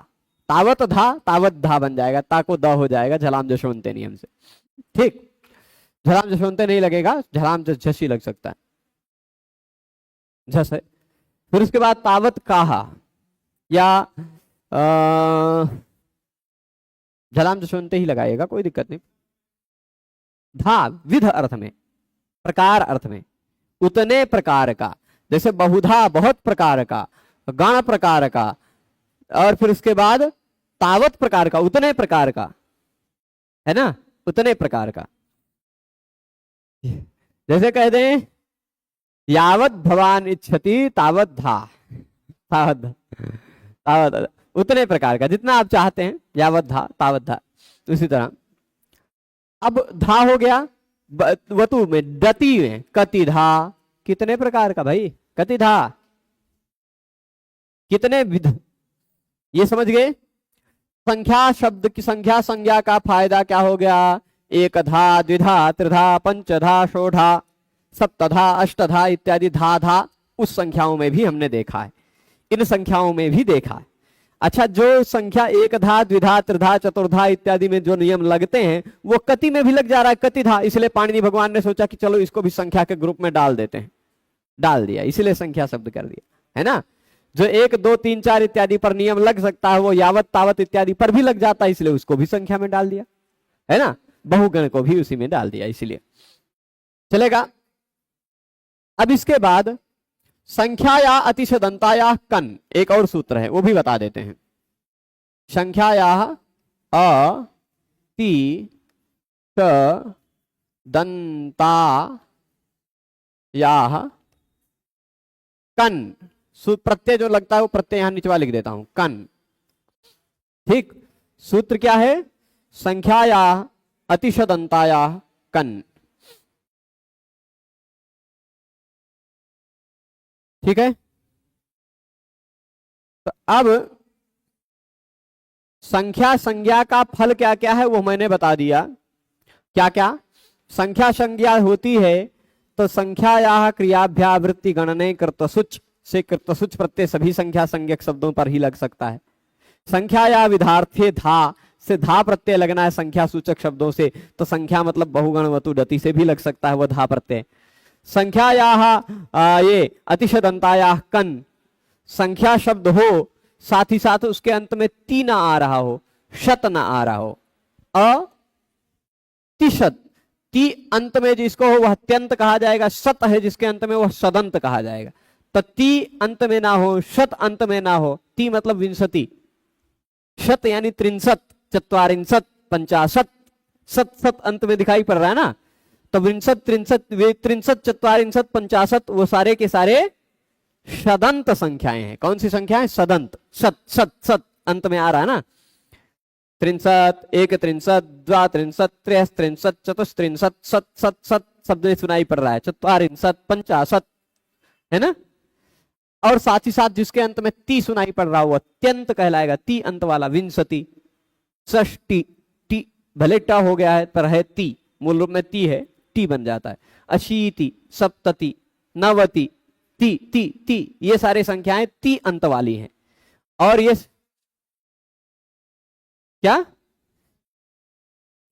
तावत धा, तावत धा बन जाएगा, ता को द हो जाएगा झलाम जशोंते नियम से। ठीक, झलाम जशोंते नहीं लगेगा, झलाम झसी लग सकता है, झस है। फिर उसके बाद तावत काहा या झलाम जशोंते ही लगाएगा, कोई दिक्कत नहीं। धा विध अर्थ में, प्रकार अर्थ में, उतने प्रकार का, जैसे बहुधा बहुत प्रकार का, गण प्रकार का, और फिर उसके बाद तावत प्रकार का, उतने प्रकार का, है ना, उतने प्रकार का। जैसे कह दें यावत भवान इच्छति तावत धा, तावत तावत, उतने प्रकार का, जितना आप चाहते हैं, यावत धा तावत धा। उसी तरह अब धा हो गया वतु में, डति में कतिधा, कितने प्रकार का भाई, कतिधा, कितने विध, ये समझ गए। संख्या शब्द की, संख्या संज्ञा का फायदा क्या हो गया, एकधा द्विधा त्रिधा पंचधा षोधा सप्तधा अष्टधा इत्यादि धा धा उस संख्याओं में भी हमने देखा है, इन संख्याओं में भी देखा है। अच्छा, जो संख्या एकधा द्विधा त्रिधा चतुर्धा इत्यादि में जो नियम लगते हैं वो कति में भी लग जा रहा है, कतिधा, इसलिए पाणिनि भगवान ने सोचा कि चलो इसको भी संख्या के ग्रुप में डाल देते हैं, डाल दिया, इसलिए संख्या शब्द कर दिया, है ना। जो 1 2 3 4 इत्यादि पर नियम लग सकता है वो यावत तावत इत्यादि पर भी लग जाता है, इसलिए उसको भी संख्या में डाल दिया, है ना। बहुगण को भी उसी में डाल दिया, इसलिए चलेगा। अब इसके बाद संख्याया अतिशदंताया कन, एक और सूत्र है वो भी बता देते हैं। संख्याया अतिशदंताया कन, प्रत्यय जो लगता है वो प्रत्यय यहां निचवा लिख देता हूं, कन। ठीक, सूत्र क्या है, संख्याया अतिशदंताया कन। ठीक है, तो अब संख्या संज्ञा का फल क्या क्या है वो मैंने बता दिया। क्या क्या संख्या संज्ञा होती है, तो संख्याया क्रियाभ्यावृत्ति गणने कृतसुच से, कृतसुच प्रत्यय सभी संख्या संज्ञक शब्दों पर ही लग सकता है। संख्याया विधार्थे धा से धा प्रत्यय लगना है संख्या सूचक शब्दों से, तो संख्या मतलब बहुगण वतु डति से भी लग सकता है वो धा प्रत्यय। संख्याया ये अतिशदंताया कन, संख्या शब्द हो साथ ही साथ उसके अंत में ती ना आ रहा हो, शत ना आ रहा हो, अतिशत, ती अंत में जिसको हो वह त्यंत कहा जाएगा, शत है जिसके अंत में वह सदंत कहा जाएगा। तो ती अंत में ना हो, शत अंत में ना हो, ती मतलब विंशति, शत यानी 63 चत्वारिंशत पंचाशत, सत सत अंत में दिखाई पड़ रहा है ना, तो विंशत 63 चत्वारिंशत पंचाशत वो सारे के सारे सदंत संख्याएं हैं। कौन सी संख्याएं, सदंत, सत सत सत अंत में आ रहा है ना, 63 31 32 33 चतुस्त्रिंशत सत सत सत शब्द सुनाई पड़ रहा है, चत्वारिंशत पंचाशत, है ना। और साथ ही साथ जिसके अंत में ती सुनाई पड़ रहा हो अत्यंत कहलाएगा, ती अंत वाला, विंशति, षष्टि, टी भले ट हो गया है पर है ती, मूल रूप में ती है, टी बन जाता है, अशीति, सप्तति, नवति, ती ती ती, ये सारे संख्याएं ती अंत वाली हैं। और ये क्या,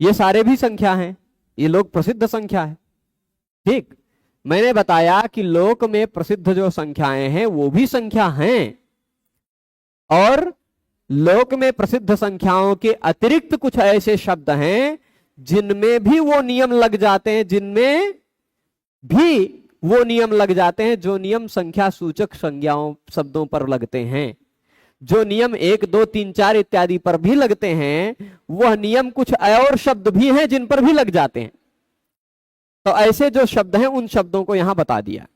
ये सारे भी संख्या हैं, ये लोक प्रसिद्ध संख्या है। ठीक, मैंने बताया कि लोक में प्रसिद्ध जो संख्याएं हैं वो भी संख्या हैं, और लोक में प्रसिद्ध संख्याओं के अतिरिक्त कुछ ऐसे शब्द हैं जिनमें भी वो नियम लग जाते हैं, जिनमें भी वो नियम लग जाते हैं जो नियम संख्या सूचक संज्ञाओं शब्दों पर लगते हैं। जो नियम 1 2 3 4 इत्यादि पर भी लगते हैं, वह नियम कुछ और शब्द भी हैं जिन पर भी लग जाते हैं। तो ऐसे जो शब्द हैं उन शब्दों को यहां बता दिया।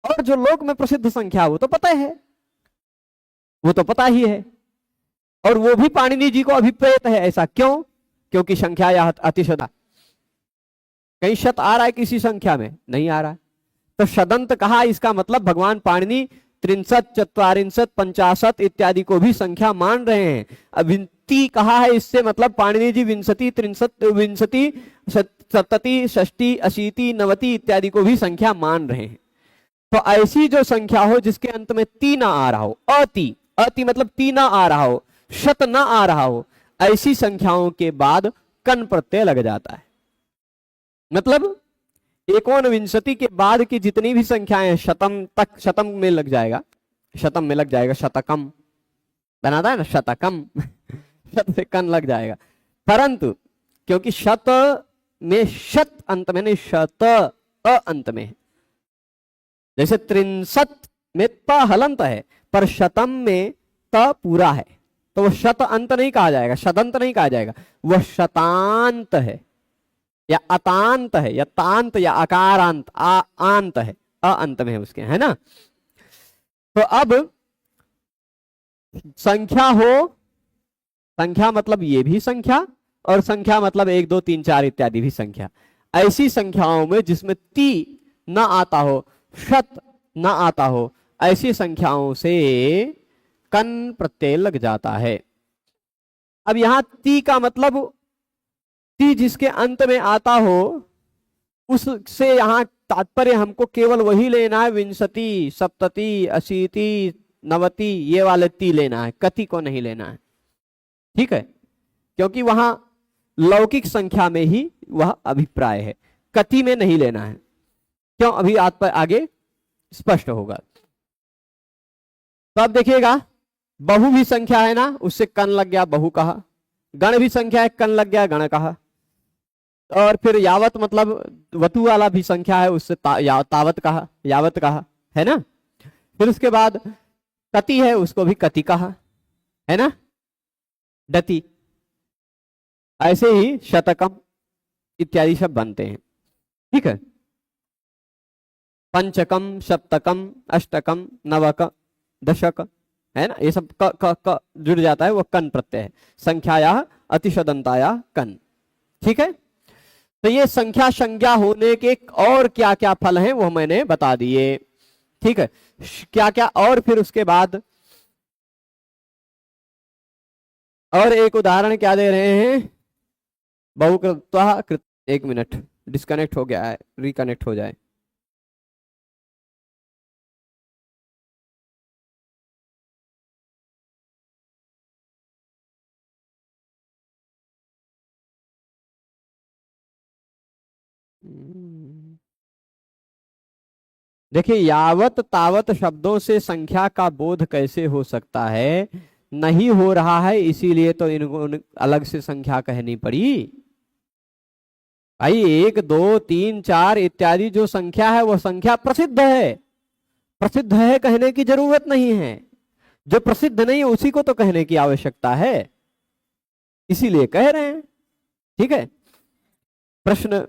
और जो लोक में प्रसिद्ध संख्या वो तो पता है, वो तो पता ही है। और वो भी पाणिनि जी को अभिप्रेत है। ऐसा क्यों? क्योंकि संख्या या अतिशता, कहीं शत आ रहा है किसी संख्या में? नहीं आ रहा है। तो शदंत कहा, इसका मतलब भगवान पाणिनि 63, 44, 50 इत्यादि को भी संख्या मान रहे हैं। अविंति कहा है, इससे मतलब पाणिनि जी विंशति, 63, विंशति, 70, 60, 80, 90 इत्यादि को भी संख्या मान रहे हैं। तो ऐसी जो संख्या हो जिसके अंत में ती ना आ रहा हो, अति, अति मतलब ती ना आ रहा हो, शत ना आ रहा हो, ऐसी संख्याओं के बाद कन प्रत्यय लग जाता है। मतलब एकोनविंशति के बाद की जितनी भी संख्याएं शतम तक, शतम में लग जाएगा, शतम में लग जाएगा, शतकम बनाता है ना, शतकम शत से कन लग जाएगा। परंतु क्योंकि शत में शत अंत में नहीं, शत अ अंत में है। जैसे 63 में त हलंत है, पर शतम में त पूरा है, तो वो शत अंत नहीं कहा जाएगा, शतंत नहीं कहा जाएगा, वह शतांत है या अतांत है या तांत या अकारांत, आंत है, अंत में है उसके, है ना। तो अब संख्या हो, संख्या मतलब ये भी संख्या, और संख्या मतलब 1 2 3 4 इत्यादि भी संख्या। ऐसी संख्याओं में जिसमें ती ना आता हो, शत ना आता हो, ऐसी संख्याओं से कन प्रत्यय लग जाता है। अब यहां ती का मतलब ती जिसके अंत में आता हो, उससे यहां तात्पर्य हमको केवल वही लेना है, विंशति, सप्तति, अशीति, 90 ये वाले ती लेना है, कति को नहीं लेना है। ठीक है, क्योंकि वहां लौकिक संख्या में ही वह अभिप्राय है, कति में नहीं लेना है। क्यों? अभी आगे स्पष्ट होगा। तो अब देखिएगा, बहु भी संख्या है ना, उससे कन लग गया, बहु कहा। गण भी संख्या है, कन लग गया, गण कहा। और फिर यावत मतलब वतु वाला भी संख्या है, उससे तावत कहा, यावत कहा, है ना। फिर उसके बाद कति है, उसको भी कति कहा, है ना, डति। ऐसे ही शतकम इत्यादि सब बनते हैं। ठीक है, पंचकम, सप्तकम, अष्टकम, नवक, दशक, है ना, ये सब क जुड़ जाता है, वो कन प्रत्यय है। संख्याया अतिशदंताया कन। ठीक है, तो ये संख्या संज्ञा होने के और क्या क्या फल हैं वो मैंने बता दिए। ठीक है, क्या क्या, और फिर उसके बाद और एक उदाहरण क्या दे रहे हैं, बहुकृत्वा कृत। 1 मिनट, डिस्कनेक्ट हो गया है, रिकनेक्ट हो जाए। देखिए, यावत तावत शब्दों से संख्या का बोध कैसे हो सकता है? नहीं हो रहा है, इसीलिए तो इनको अलग से संख्या कहनी पड़ी। भाई 1 2 3 4 इत्यादि जो संख्या है वो संख्या प्रसिद्ध है, प्रसिद्ध है कहने की जरूरत नहीं है। जो प्रसिद्ध नहीं है उसी को तो कहने की आवश्यकता है, इसीलिए कह रहे हैं। ठीक है, प्रश्न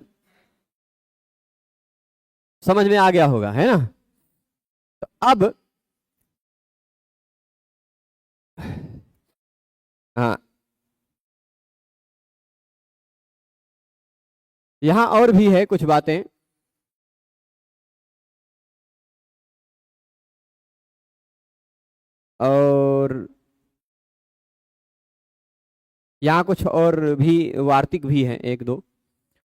समझ में आ गया होगा, है ना। तो अब हाँ, यहां और भी है कुछ बातें। और यहाँ कुछ और भी वार्तिक भी हैं 1 2,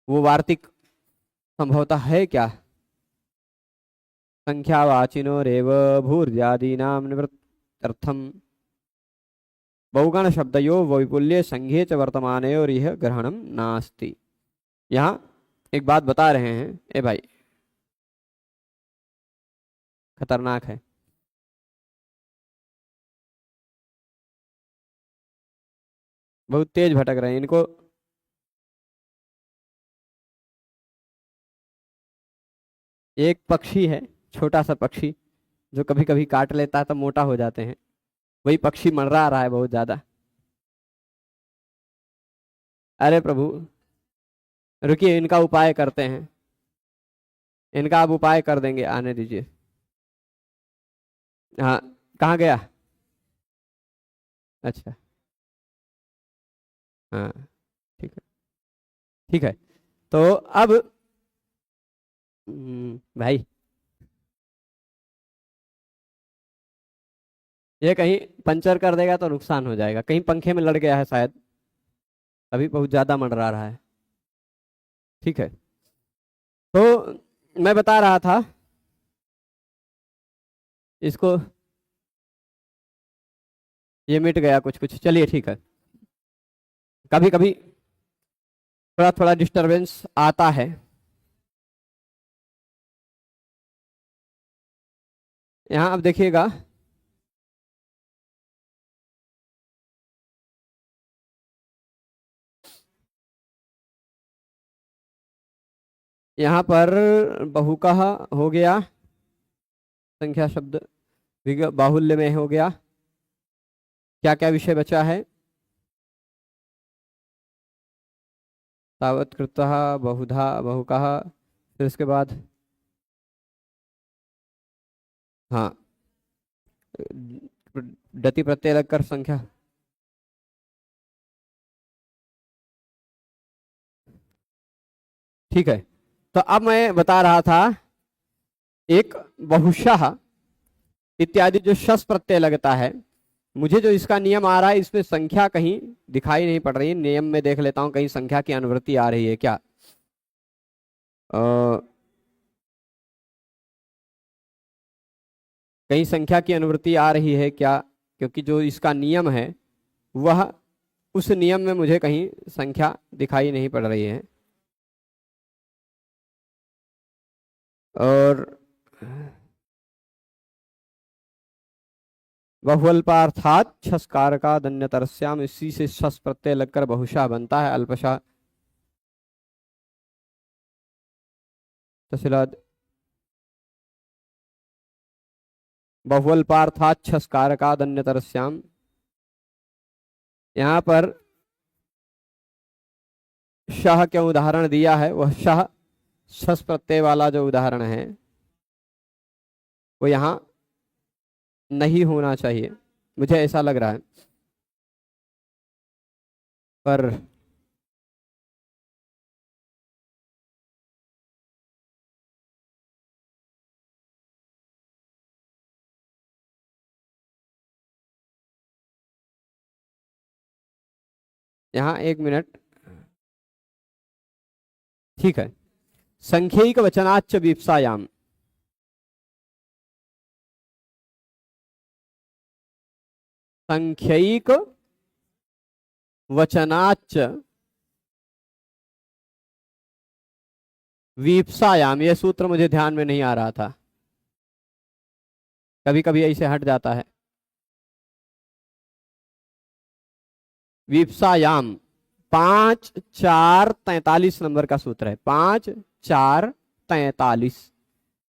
वो वार्तिक संभवतः है क्या, संख्यावाचिनो रेव भूर्जादीनां निवृत्त्यर्थम बहुगण शब्दयो वैपुल्य संघे च वर्तमाने और यह ग्रहणम नास्ति। यहाँ एक बात बता रहे हैं, ए भाई खतरनाक है। बहुत तेज भटक रहे हैं, इनको एक पक्षी है, छोटा सा पक्षी, जो कभी कभी काट लेता है तो मोटा हो जाते हैं, वही पक्षी मंडरा रहा है बहुत ज्यादा। अरे प्रभु, रुकिए, इनका उपाय करते हैं, इनका अब उपाय कर देंगे, आने दीजिए। हाँ, कहाँ गया? अच्छा, हाँ, ठीक है, ठीक है। तो अब भाई, ये कहीं पंचर कर देगा तो नुकसान हो जाएगा। कहीं पंखे में लड़ गया है शायद, अभी बहुत ज्यादा मंडरा रहा है। ठीक है, तो मैं बता रहा था इसको, ये मिट गया कुछ कुछ, चलिए ठीक है। कभी कभी थोड़ा थोड़ा डिस्टरबेंस आता है। यहाँ अब देखिएगा, यहाँ पर बहुकह हो गया, संख्या शब्द बाहुल्य में हो गया। क्या क्या विषय बचा है? तावत कृतः, बहुधा, बहुकः, फिर उसके बाद हाँ, डति प्रत्यय लगकर संख्या। ठीक है, तो अब मैं बता रहा था एक बहुशः इत्यादि जो शस प्रत्यय लगता है, मुझे जो इसका नियम आ रहा है इसमें संख्या कहीं दिखाई नहीं पड़ रही है। नियम में देख लेता हूं कहीं संख्या की अनुवृत्ति आ रही है क्या। कहीं संख्या की अनुवृत्ति आ रही है क्या, क्योंकि जो इसका नियम है वह, उस नियम में मुझे कहीं संख्या दिखाई नहीं पड़ रही है। और बहुअल्पार्थात छस्कार का दन्यतरस्याम, इसी से शस प्रत्यय लगकर बहुशा बनता है, अल्पशा तसिलाद। बहुअल्पार्थात छस्कार का दन्यतरस्याम, यहाँ पर शह क्यों उदाहरण दिया है, वह शह शस प्रत्यय वाला जो उदाहरण है वो यहाँ नहीं होना चाहिए, मुझे ऐसा लग रहा है। पर यहाँ एक मिनट, ठीक है। संख्यिक वचनाच्च विप्सायाम, संख्यिक वचनाच्च विप्सायाम, यह सूत्र मुझे ध्यान में नहीं आ रहा था, कभी कभी ऐसे हट जाता है। विप्सायाम 5 4 43 नंबर का सूत्र है, 5 4 43,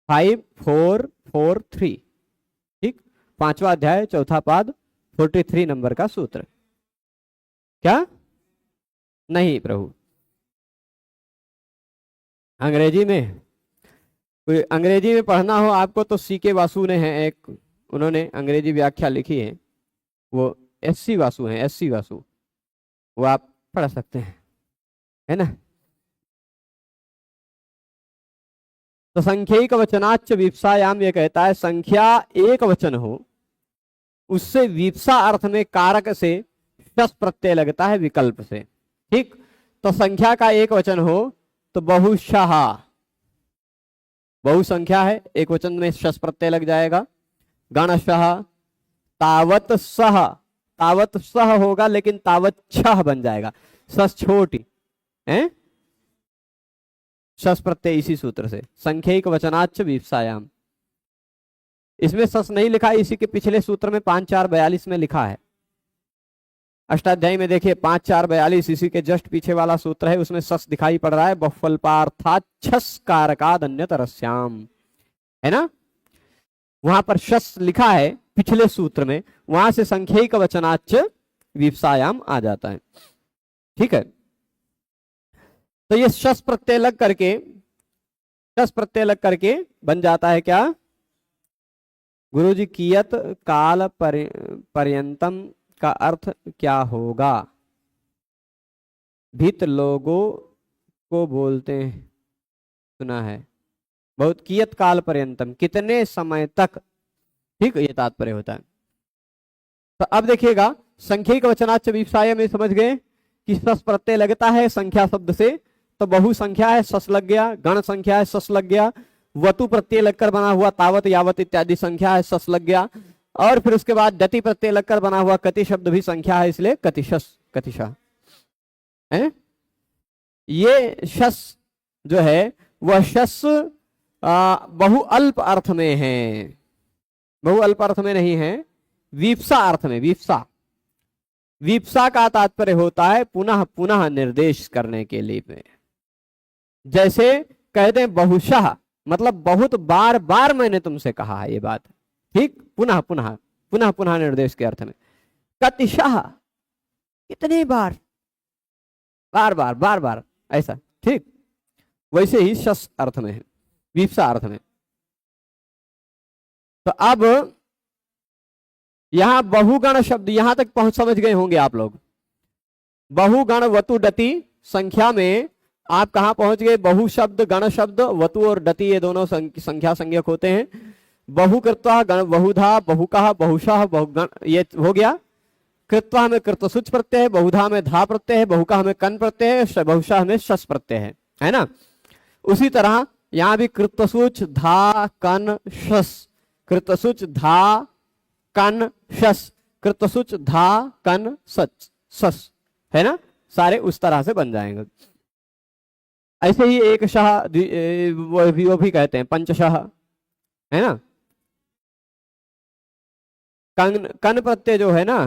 5 4 4 3, ठीक, 5वां अध्याय 4था पाद, 43 नंबर का सूत्र। क्या नहीं प्रभु, अंग्रेजी में, कोई अंग्रेजी में पढ़ना हो आपको तो सीके वासु ने है एक, उन्होंने अंग्रेजी व्याख्या लिखी है, वो एससी वासु हैं, एससी वासु, वो आप पढ़ सकते हैं, है ना। तो संख्यिक वचनाच्च विप्सायाम ये कहता है संख्या एक वचन हो, उससे विप्सा अर्थ में कारक से शस प्रत्यय लगता है विकल्प से, ठीक। तो संख्या का एक वचन हो तो बहुशः, बहुसंख्या है, एक वचन में शस प्रत्यय लग जाएगा। गणशः, तावत सह, तावत सह होगा लेकिन तावत छह बन जाएगा, सस छोटी है, शस प्रत्यय इसी सूत्र से, संख्यिक वचनाच्च विप्सायाम। इसमें सस नहीं लिखा है, इसी के पिछले सूत्र में 5 4 42 में लिखा है, अष्टाध्यायी में देखिए 5 4 42, इसी के जस्ट पीछे वाला सूत्र है, उसमें सस दिखाई पड़ रहा है, बहुफल्पार्थात छस कारकाद अन्यतरस्याम, है ना। वहां पर शस लिखा है पिछले सूत्र में, वहां से संख्यिक वचनाच्च विप्सायाम आ जाता है, ठीक है। तो ये शस प्रत्यय लग करके, शस प्रत्यय लग करके बन जाता है क्या, गुरुजी कियत काल पर्यंतम का अर्थ क्या होगा? भित लोगों को बोलते हैं, सुना है। बहुत कियत काल पर्यंतम, कितने समय तक, ठीक, ये तात्पर्य होता है। तो अब देखिएगा, संख्यिक वचनाच्च विवसाय में समझ गए कि सस प्रत्यय लगता है संख्या शब्द से, तो बहु संख्या है सस लग गया, गण संख्या है सस लग गया, वतु प्रत्यय लगकर बना हुआ तावत यावत इत्यादि संख्या है सस लग गया, और फिर उसके बाद डति प्रत्यय लगकर बना हुआ कति शब्द भी संख्या है, इसलिए कतिशस, कतिशा है। ये शस जो है वह शस बहु अल्प अर्थ में है, बहु अल्प अर्थ में नहीं है, विप्सा अर्थ में। विप्सा, विप्सा का तात्पर्य होता है पुनः पुनः निर्देश करने के लिए। जैसे कहते हैं बहुशः, मतलब बहुत बार बार मैंने तुमसे कहा है ये बात, ठीक, पुनः पुनः, पुनः पुनः निर्देश के अर्थ में। कतिशः, कितने बार, बार बार बार बार, ऐसा, ठीक। वैसे ही शस अर्थ में है, विप्सा अर्थ में। तो अब यहां बहुगण शब्द, यहां तक पहुंच समझ गए होंगे आप लोग। बहुगण वतु डति संख्या में आप कहां पहुंच गए? बहु शब्द, गण शब्द, वतु और डति ये दोनों संख्या संज्ञक होते हैं। बहुकृत्वा, गण, बहुधा, बहुकः, बहुशः, बहुगण, ये हो गया। कृत्वा में कृतसुच प्रत्यय है, बहुधा में धा प्रत्यय है, बहुकः में कन प्रत्यय है, बहुशः में शस प्रत्यय है ना। उसी तरह यहां भी कृतसुच, धा, कन, शस, कृतसुच, धा, कन, शस, कृतसुच, धा, कन, सच, सस, है ना। सारे उस तरह से बन जाएंगे। ऐसे ही एक शह, वो भी कहते हैं पंचशः, है ना। कन प्रत्यय जो है ना,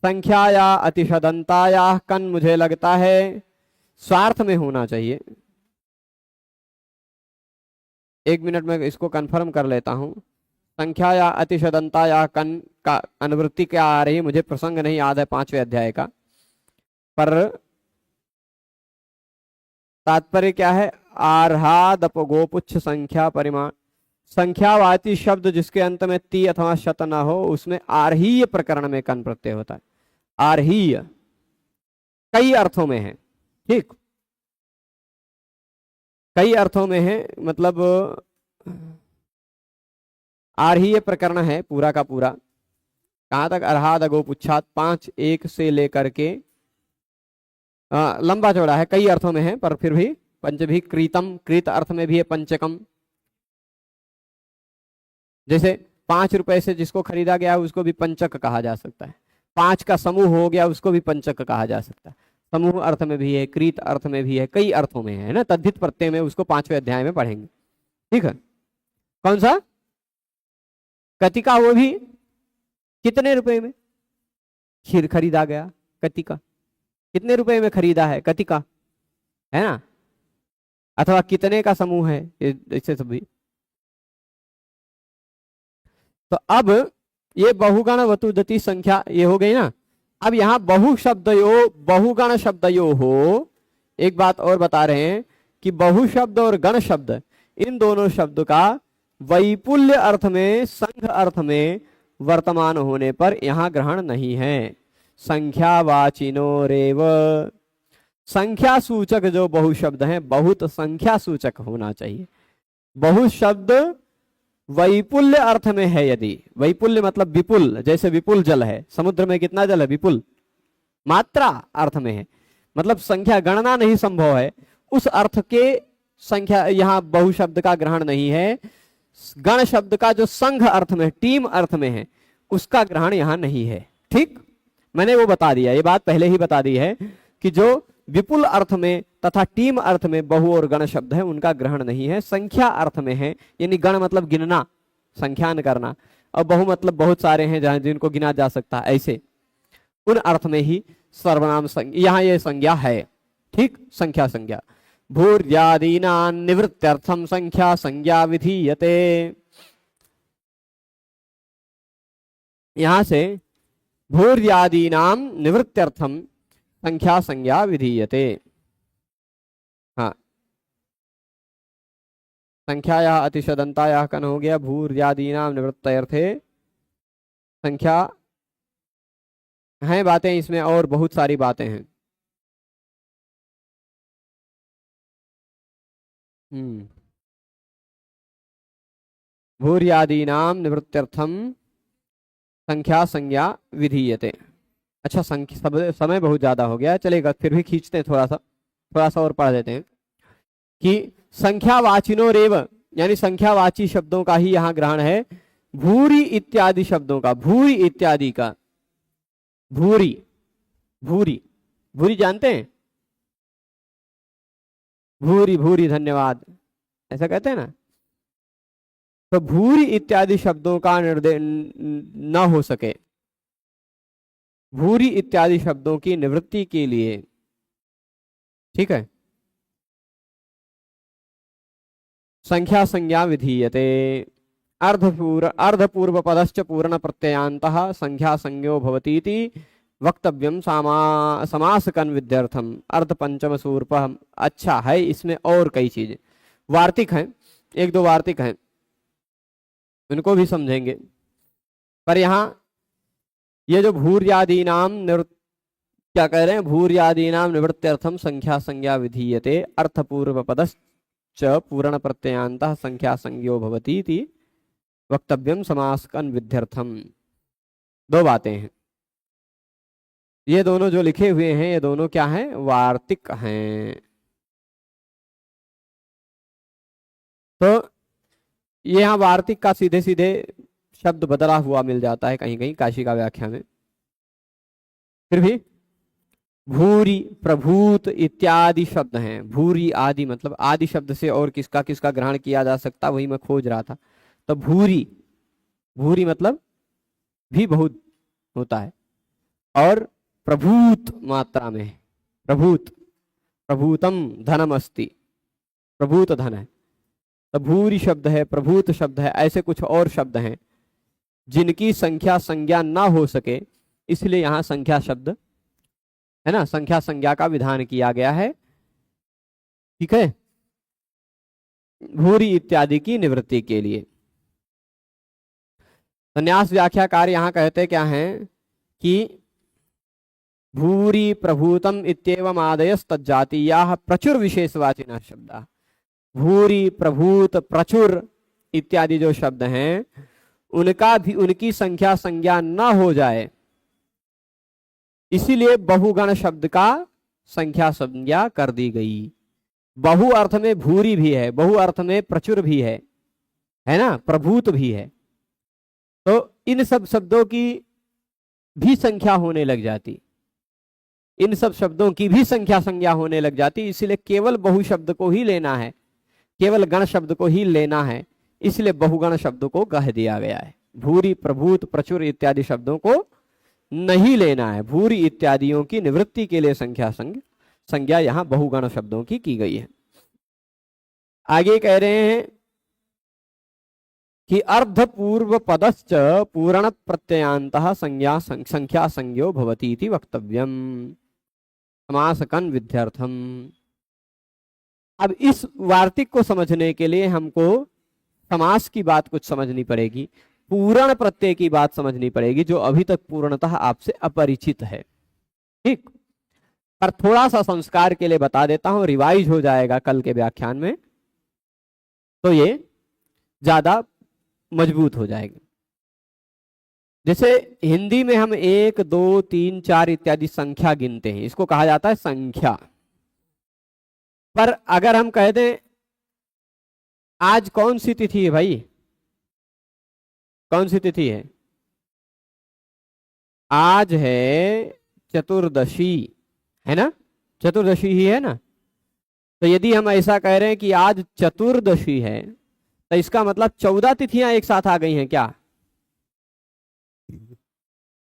संख्या या अतिशदंता या कन, मुझे लगता है स्वार्थ में होना चाहिए। एक मिनट में इसको कंफर्म कर लेता हूं। संख्या या अतिशदंता या कन का अनुवृत्ति क्या आ रही है, मुझे प्रसंग नहीं याद है 5वें अध्याय का, पर तात्पर्य क्या है? आर्हादप गोपुच्छ संख्या परिमाण, संख्यावाची शब्द जिसके अंत में ती अथवा शत न हो, उसमें आर्हीय प्रकरण में कन प्रत्यय होता है। आर्हीय कई अर्थों में है, ठीक, कई अर्थों में है, मतलब आर्हीय प्रकरण है पूरा का पूरा। कहां तक? अर्हाद गोपुच्छात, 5 से लेकर के लंबा चौड़ा है, कई अर्थों में है, पर फिर भी पंच भी क्रीतम, कृत अर्थ में भी है पंचकम। जैसे 5 रुपए से जिसको खरीदा गया उसको भी पंचक कहा जा सकता है। 5 का समूह हो गया उसको भी पंचक कहा जा सकता है। समूह अर्थ में भी है, कृत अर्थ में भी है, कई अर्थों में है ना। तद्धित प्रत्यय में उसको 5वें अध्याय में पढ़ेंगे, ठीक है। कौन सा? कतिका, वो भी कितने रुपए में खीर खरीदा गया? कतिका, कितने रुपए में खरीदा है? कतिका, है ना। अथवा कितने का समूह है, ऐसे सब भी। तो अब ये बहुगण वतु डति संख्या ये हो गई ना। अब यहां बहु शब्दयो, बहुगण शब्दयो हो, एक बात और बता रहे हैं कि बहु शब्द और गण शब्द, इन दोनों शब्द का वैपुल्य अर्थ में, संघ अर्थ में वर्तमान होने पर यहां ग्रहण नहीं है। संख्यावाचिनो रेव, संख्या सूचक जो बहु शब्द हैं, बहुत संख्या सूचक होना चाहिए। बहु शब्द वैपुल्य अर्थ में है, यदि वैपुल्य मतलब विपुल, जैसे विपुल जल है, समुद्र में कितना जल है? विपुल, मात्रा अर्थ में है, मतलब संख्या गणना नहीं संभव है, उस अर्थ के संख्या यहां बहु शब्द का ग्रहण नहीं है। गण शब्द का जो संघ अर्थ में, टीम अर्थ में है, उसका ग्रहण यहां नहीं है, ठीक। मैंने वो बता दिया, ये बात पहले ही बता दी है कि जो विपुल अर्थ में तथा टीम अर्थ में बहु और गण शब्द है उनका ग्रहण नहीं है। संख्या अर्थ में है, यानी गण मतलब गिनना, संख्यान करना, और बहु मतलब बहुत सारे हैं जहां जिनको गिना जा सकता है, ऐसे उन अर्थ में ही सर्वनाम यहां ये संज्ञा है, ठीक। संख्या संज्ञा भूर्यादीना निवृत्त्यर्थम संख्या संज्ञा विधीयते। यहां से भूर्यादीनाम निवृत्त्यर्थम संख्या संज्ञा विधीयते। हाँ, संख्या या अतिशदंता या कन हो गया। भूर्यादीनाम निवृत्त्यर्थे संख्या हैं बातें इसमें, और बहुत सारी बातें हैं। भूर्यादीनां निवृत्त्यर्थम संख्या संज्ञा विधीयते। अच्छा, समय बहुत ज्यादा हो गया, चलेगा, फिर भी खींचते हैं थोड़ा सा और पढ़ देते हैं कि संख्यावाचिनो रेव, यानी संख्यावाची शब्दों का ही यहाँ ग्रहण है। भूरी इत्यादि शब्दों का, भूरी इत्यादि का, भूरी भूरी भूरी जानते हैं, भूरी भूरी, धन्यवाद, ऐसा कहते हैं ना। तो भूरी इत्यादि शब्दों का निर्देश न हो सके, भूरी इत्यादि शब्दों की निवृत्ति के लिए, ठीक है, संख्या संज्ञा विधीयते। अर्धपूर्व पदश्च पूर्ण प्रत्ययांतः संख्या संज्ञो भवतीति वक्तव्यम समासकन विद्यार्थम अर्ध पंचम सूर्प। अच्छा है, इसमें और कई चीजें वार्तिक हैं, एक दो वार्तिक हैं, उनको भी समझेंगे। पर यहाँ ये जो भूर्यादीनाम क्या कह रहे हैं, भूर्यादीनाम निवृत्त्यर्थम संख्या संज्ञा विधीयते अर्थपूर्व पदश्च पूर्ण प्रत्ययांतः संख्या संज्ञो भवतीति वक्तव्यम समासकन विध्यर्थम। दो बातें हैं, ये दोनों जो लिखे हुए हैं ये दोनों क्या हैं, वार्तिक हैं। तो ये यहाँ वार्तिक का सीधे सीधे शब्द बदला हुआ मिल जाता है कहीं कहीं काशी का व्याख्या में। फिर भी भूरी प्रभूत इत्यादि शब्द हैं, भूरी आदि मतलब आदि शब्द से और किसका किसका ग्रहण किया जा सकता, वही मैं खोज रहा था। तो भूरी, भूरी मतलब भी बहुत होता है, और प्रभूत मात्रा में, प्रभूत, प्रभूतम धनम अस्ति, प्रभूत धन है। तो भूरी शब्द है, प्रभूत शब्द है, ऐसे कुछ और शब्द हैं जिनकी संख्या संज्ञा ना हो सके, इसलिए यहाँ संख्या शब्द है ना, संख्या संज्ञा का विधान किया गया है, ठीक है, भूरी इत्यादि की निवृत्ति के लिए। संन्यास व्याख्याकार यहाँ कहते क्या हैं कि भूरी प्रभूतम इत्येवम आदयस्तज्जातीयाः प्रचुर विशेषवाचिनः शब्दाः। भूरी प्रभूत प्रचुर इत्यादि जो शब्द हैं उनका भी, उनकी संख्या संज्ञा न हो जाए, इसीलिए बहुगण शब्द का संख्या संज्ञा कर दी गई। बहु अर्थ में भूरी भी है, बहु अर्थ में प्रचुर भी है ना, प्रभूत भी है। तो इन सब शब्दों की भी संख्या होने लग जाती, इन सब शब्दों की भी संख्या संज्ञा होने लग जाती, इसलिए केवल बहु शब्द को ही लेना है, केवल गण शब्द को ही लेना है, इसलिए बहुगण शब्द को कह दिया गया है। भूरी प्रभूत प्रचुर इत्यादि शब्दों को नहीं लेना है, भूरी इत्यादियों की निवृत्ति के लिए संज्ञा यहाँ बहुगण शब्दों की गई है। आगे कह रहे हैं कि अर्धपूर्व पदश्च पूर्ण प्रत्ययांतः संख्या संज्ञो भवति इति वक्तव्यम समासकन विध्यर्थम। अब इस वार्तिक को समझने के लिए हमको समास की बात कुछ समझनी पड़ेगी, पूर्ण प्रत्यय की बात समझनी पड़ेगी, जो अभी तक पूर्णतः आपसे अपरिचित है, ठीक। पर थोड़ा सा संस्कार के लिए बता देता हूं, रिवाइज हो जाएगा कल के व्याख्यान में, तो ये ज्यादा मजबूत हो जाएगी। जैसे हिंदी में हम 1 2 3 4 इत्यादि संख्या गिनते हैं, इसको कहा जाता है संख्या। पर अगर हम कह दें आज कौन सी तिथि है भाई, कौन सी तिथि है, आज है चतुर्दशी, है ना, चतुर्दशी ही है ना। तो यदि हम ऐसा कह रहे हैं कि आज चतुर्दशी है, तो इसका मतलब 14 तिथियां एक साथ आ गई हैं क्या,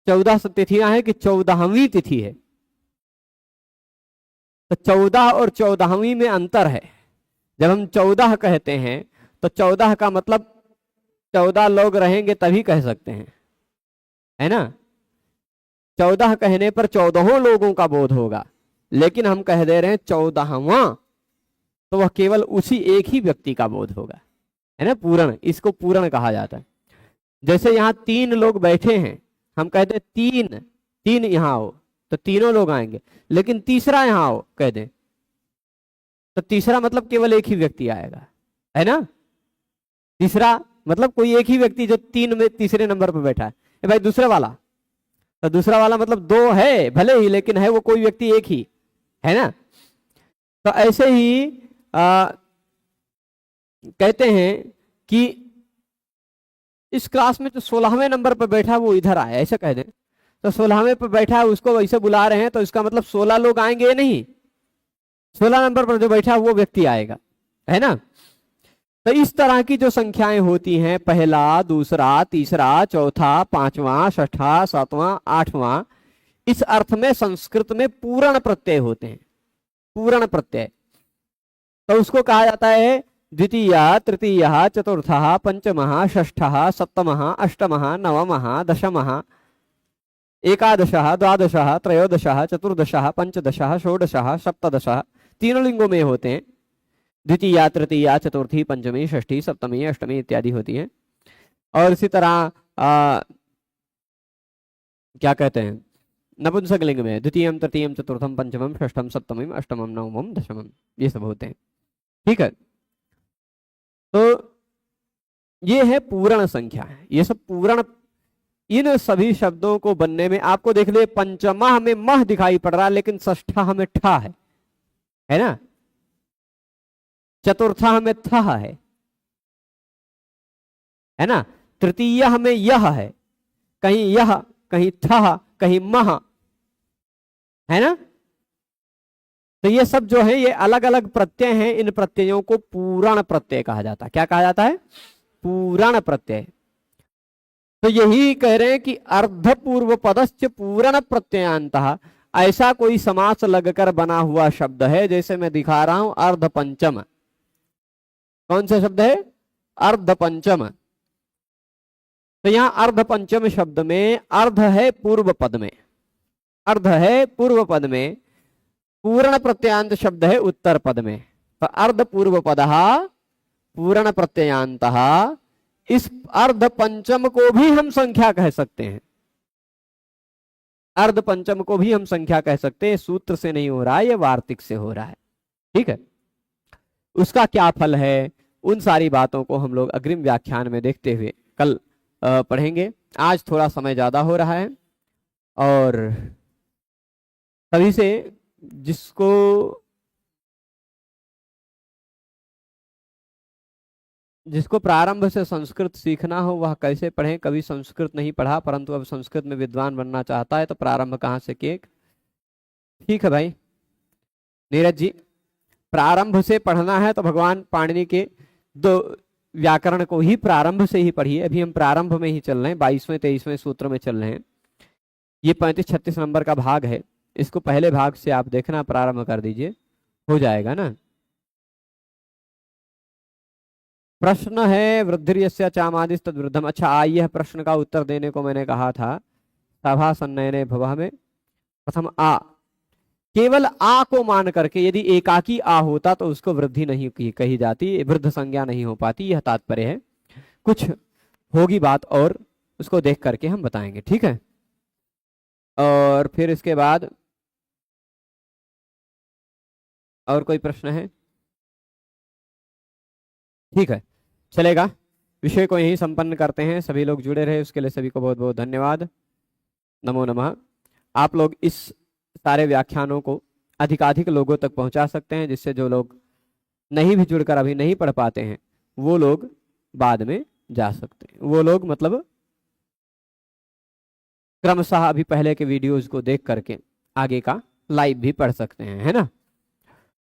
14 तिथियां हैं कि 14वीं तिथि है। तो 14 और 14वीं में अंतर है। जब हम 14 कहते हैं तो 14 का मतलब 14 लोग रहेंगे तभी कह सकते हैं, है ना। 14 कहने पर 14 लोगों का बोध होगा, लेकिन हम कह दे रहे हैं 14वां, तो वह केवल उसी एक ही व्यक्ति का बोध होगा, है ना, पूर्ण, इसको पूर्ण कहा जाता है। जैसे यहाँ 3 लोग बैठे हैं, हम कहते हैं 3, तीन यहाँ हो तो तीनों लोग आएंगे, लेकिन तीसरा यहाँ हो कह दें तो तीसरा मतलब केवल एक ही व्यक्ति आएगा, है ना। तीसरा मतलब कोई एक ही व्यक्ति जो तीन में तीसरे नंबर पर बैठा है। भाई दूसरे वाला, तो दूसरा वाला मतलब दो है भले ही, लेकिन है वो कोई व्यक्ति एक ही, है ना। तो ऐसे ही कहते हैं कि इस क्लास में जो 16वें नंबर पर बैठा है वो इधर आया, ऐसे कह दें। तो 16वें पर बैठा है उसको वैसे बुला रहे हैं, तो इसका मतलब 16 लोग आएंगे या नहीं, 16 नंबर पर जो बैठा है वो व्यक्ति आएगा, है ना। तो इस तरह की जो संख्याएं होती हैं, पहला, दूसरा, तीसरा, चौथा, पांचवा, छठा, सातवां, आठवां, इस अर्थ में संस्कृत में पूर्ण प्रत्यय होते हैं, पूर्ण प्रत्यय। तो उसको कहा जाता है द्वितीय, तृतीय, चतुर्थ, पंचम, षष्ठ, सप्तम, अष्टम, नवम, दशम, एकादश, द्वादश, त्रयोदश, चतुर्दश, पंचदश, षोडश, सप्तदश, तीनों लिंगों में होते हैं। द्वितीय, तृतीय, चतुर्थी, पंचमी, षष्ठी, सप्तमी, अष्टमी इत्यादि होती है। और इसी तरह क्या कहते हैं नपुंसक लिंग में द्वितीयम, तृतीयम, चतुर्थम, पंचमम, षष्ठम, सप्तमम, अष्टमम, नवमम, दशमम, ये सब होते हैं। ठीक है, तो ये है पूर्ण संख्या, ये सब पूर्ण। इन सभी शब्दों को बनने में आपको देख ले, पंचमा हमें मह दिखाई पड़ रहा है लेकिन षष्ठा हमें ठा है ना। चतुर्था हमें थ है ना। तृतीय हमें यह है, कहीं यह, कहीं थ, कहीं मह, है ना। तो ये सब जो है ये अलग अलग प्रत्यय हैं, इन प्रत्ययों को पूर्ण प्रत्यय कहा जाता है। क्या कहा जाता है? पूर्ण प्रत्यय। तो यही कह रहे हैं कि अर्धपूर्व पदस्य पूर्ण प्रत्ययांतः, ऐसा कोई समास लगकर बना हुआ शब्द है, जैसे मैं दिखा रहा हूं अर्ध पंचम। कौन सा शब्द है? अर्ध पंचम। तो यहां अर्ध पंचम शब्द में अर्ध है पूर्व पद में, अर्ध है पूर्व पद में, पूर्ण प्रत्ययांत शब्द है उत्तर पद में। तो अर्ध पूर्व पद पूर्ण प्रत्ययांत, इस अर्ध पंचम को भी हम संख्या कह सकते हैं, अर्ध पंचम को भी हम संख्या कह सकते हैं। सूत्र से नहीं हो रहा है, ये वार्तिक से हो रहा है। ठीक है, उसका क्या फल है, उन सारी बातों को हम लोग अग्रिम व्याख्यान में देखते हुए कल पढ़ेंगे। आज थोड़ा समय ज्यादा हो रहा है, और सभी से जिसको प्रारंभ से संस्कृत सीखना हो वह कैसे पढ़े। कभी संस्कृत नहीं पढ़ा परंतु अब संस्कृत में विद्वान बनना चाहता है, तो प्रारंभ कहाँ से किए? ठीक है भाई नीरज जी, प्रारंभ से पढ़ना है तो भगवान पाणिनि के दो व्याकरण को ही प्रारंभ से ही पढ़िए। अभी हम प्रारंभ में ही चल रहे हैं, 22वें 23वें सूत्र में चल रहे हैं। ये 35-36 नंबर का भाग है, इसको पहले भाग से आप देखना, प्रारंभ कर दीजिए, हो जाएगा ना। प्रश्न है वृद्धिर्यस्य चामादिस तद्वृद्धम। अच्छा, यह प्रश्न का उत्तर देने को मैंने कहा था सभा सन्नयने भवः में। प्रथम आ, केवल आ को मान करके यदि एकाकी आ होता तो उसको वृद्धि नहीं कही जाती, वृद्ध संज्ञा नहीं हो पाती, यह तात्पर्य है। कुछ होगी बात और उसको देख करके हम बताएंगे, ठीक है। और फिर इसके बाद और कोई प्रश्न है? ठीक है, चलेगा। विषय को यहीं संपन्न करते हैं। सभी लोग जुड़े रहे उसके लिए सभी को बहुत बहुत धन्यवाद। नमो नमः। आप लोग इस सारे व्याख्यानों को अधिकाधिक लोगों तक पहुंचा सकते हैं, जिससे जो लोग नहीं भी जुड़कर अभी नहीं पढ़ पाते हैं वो लोग बाद में जा सकते हैं। वो लोग मतलब क्रमशः अभी पहले के वीडियोज को देख करके आगे का लाइव भी पढ़ सकते हैं, है ना।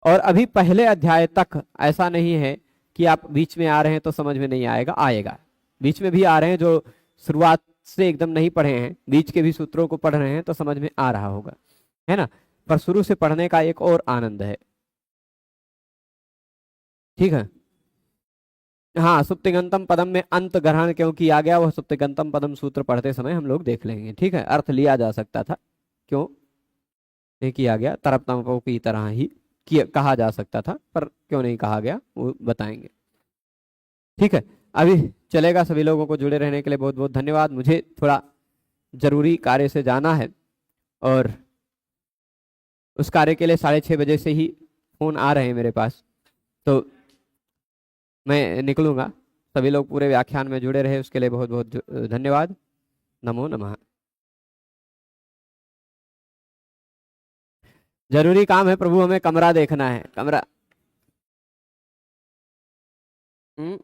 और अभी पहले अध्याय तक ऐसा नहीं है कि आप बीच में आ रहे हैं तो समझ में नहीं आएगा, आएगा। बीच में भी आ रहे हैं जो शुरुआत से एकदम नहीं पढ़े हैं, बीच के भी सूत्रों को पढ़ रहे हैं तो समझ में आ रहा होगा, है ना। पर शुरू से पढ़ने का एक और आनंद है, ठीक है। हाँ, सुप्तिगंतम पदम में अंत ग्रहण क्यों किया गया, वह सुप्तिगंतम पदम सूत्र पढ़ते समय हम लोग देख लेंगे, ठीक है। अर्थ लिया जा सकता था, क्यों नहीं किया गया, तरपतमों की तरह ही कहा जा सकता था, पर क्यों नहीं कहा गया वो बताएंगे, ठीक है। अभी चलेगा। सभी लोगों को जुड़े रहने के लिए बहुत बहुत धन्यवाद। मुझे थोड़ा जरूरी कार्य से जाना है, और उस कार्य के लिए 6:30 बजे से ही फोन आ रहे हैं मेरे पास, तो मैं निकलूंगा। सभी लोग पूरे व्याख्यान में जुड़े रहे, उसके लिए बहुत बहुत धन्यवाद। नमो नमः। जरूरी काम है प्रभु, हमें कमरा देखना है, कमरा। हम्म।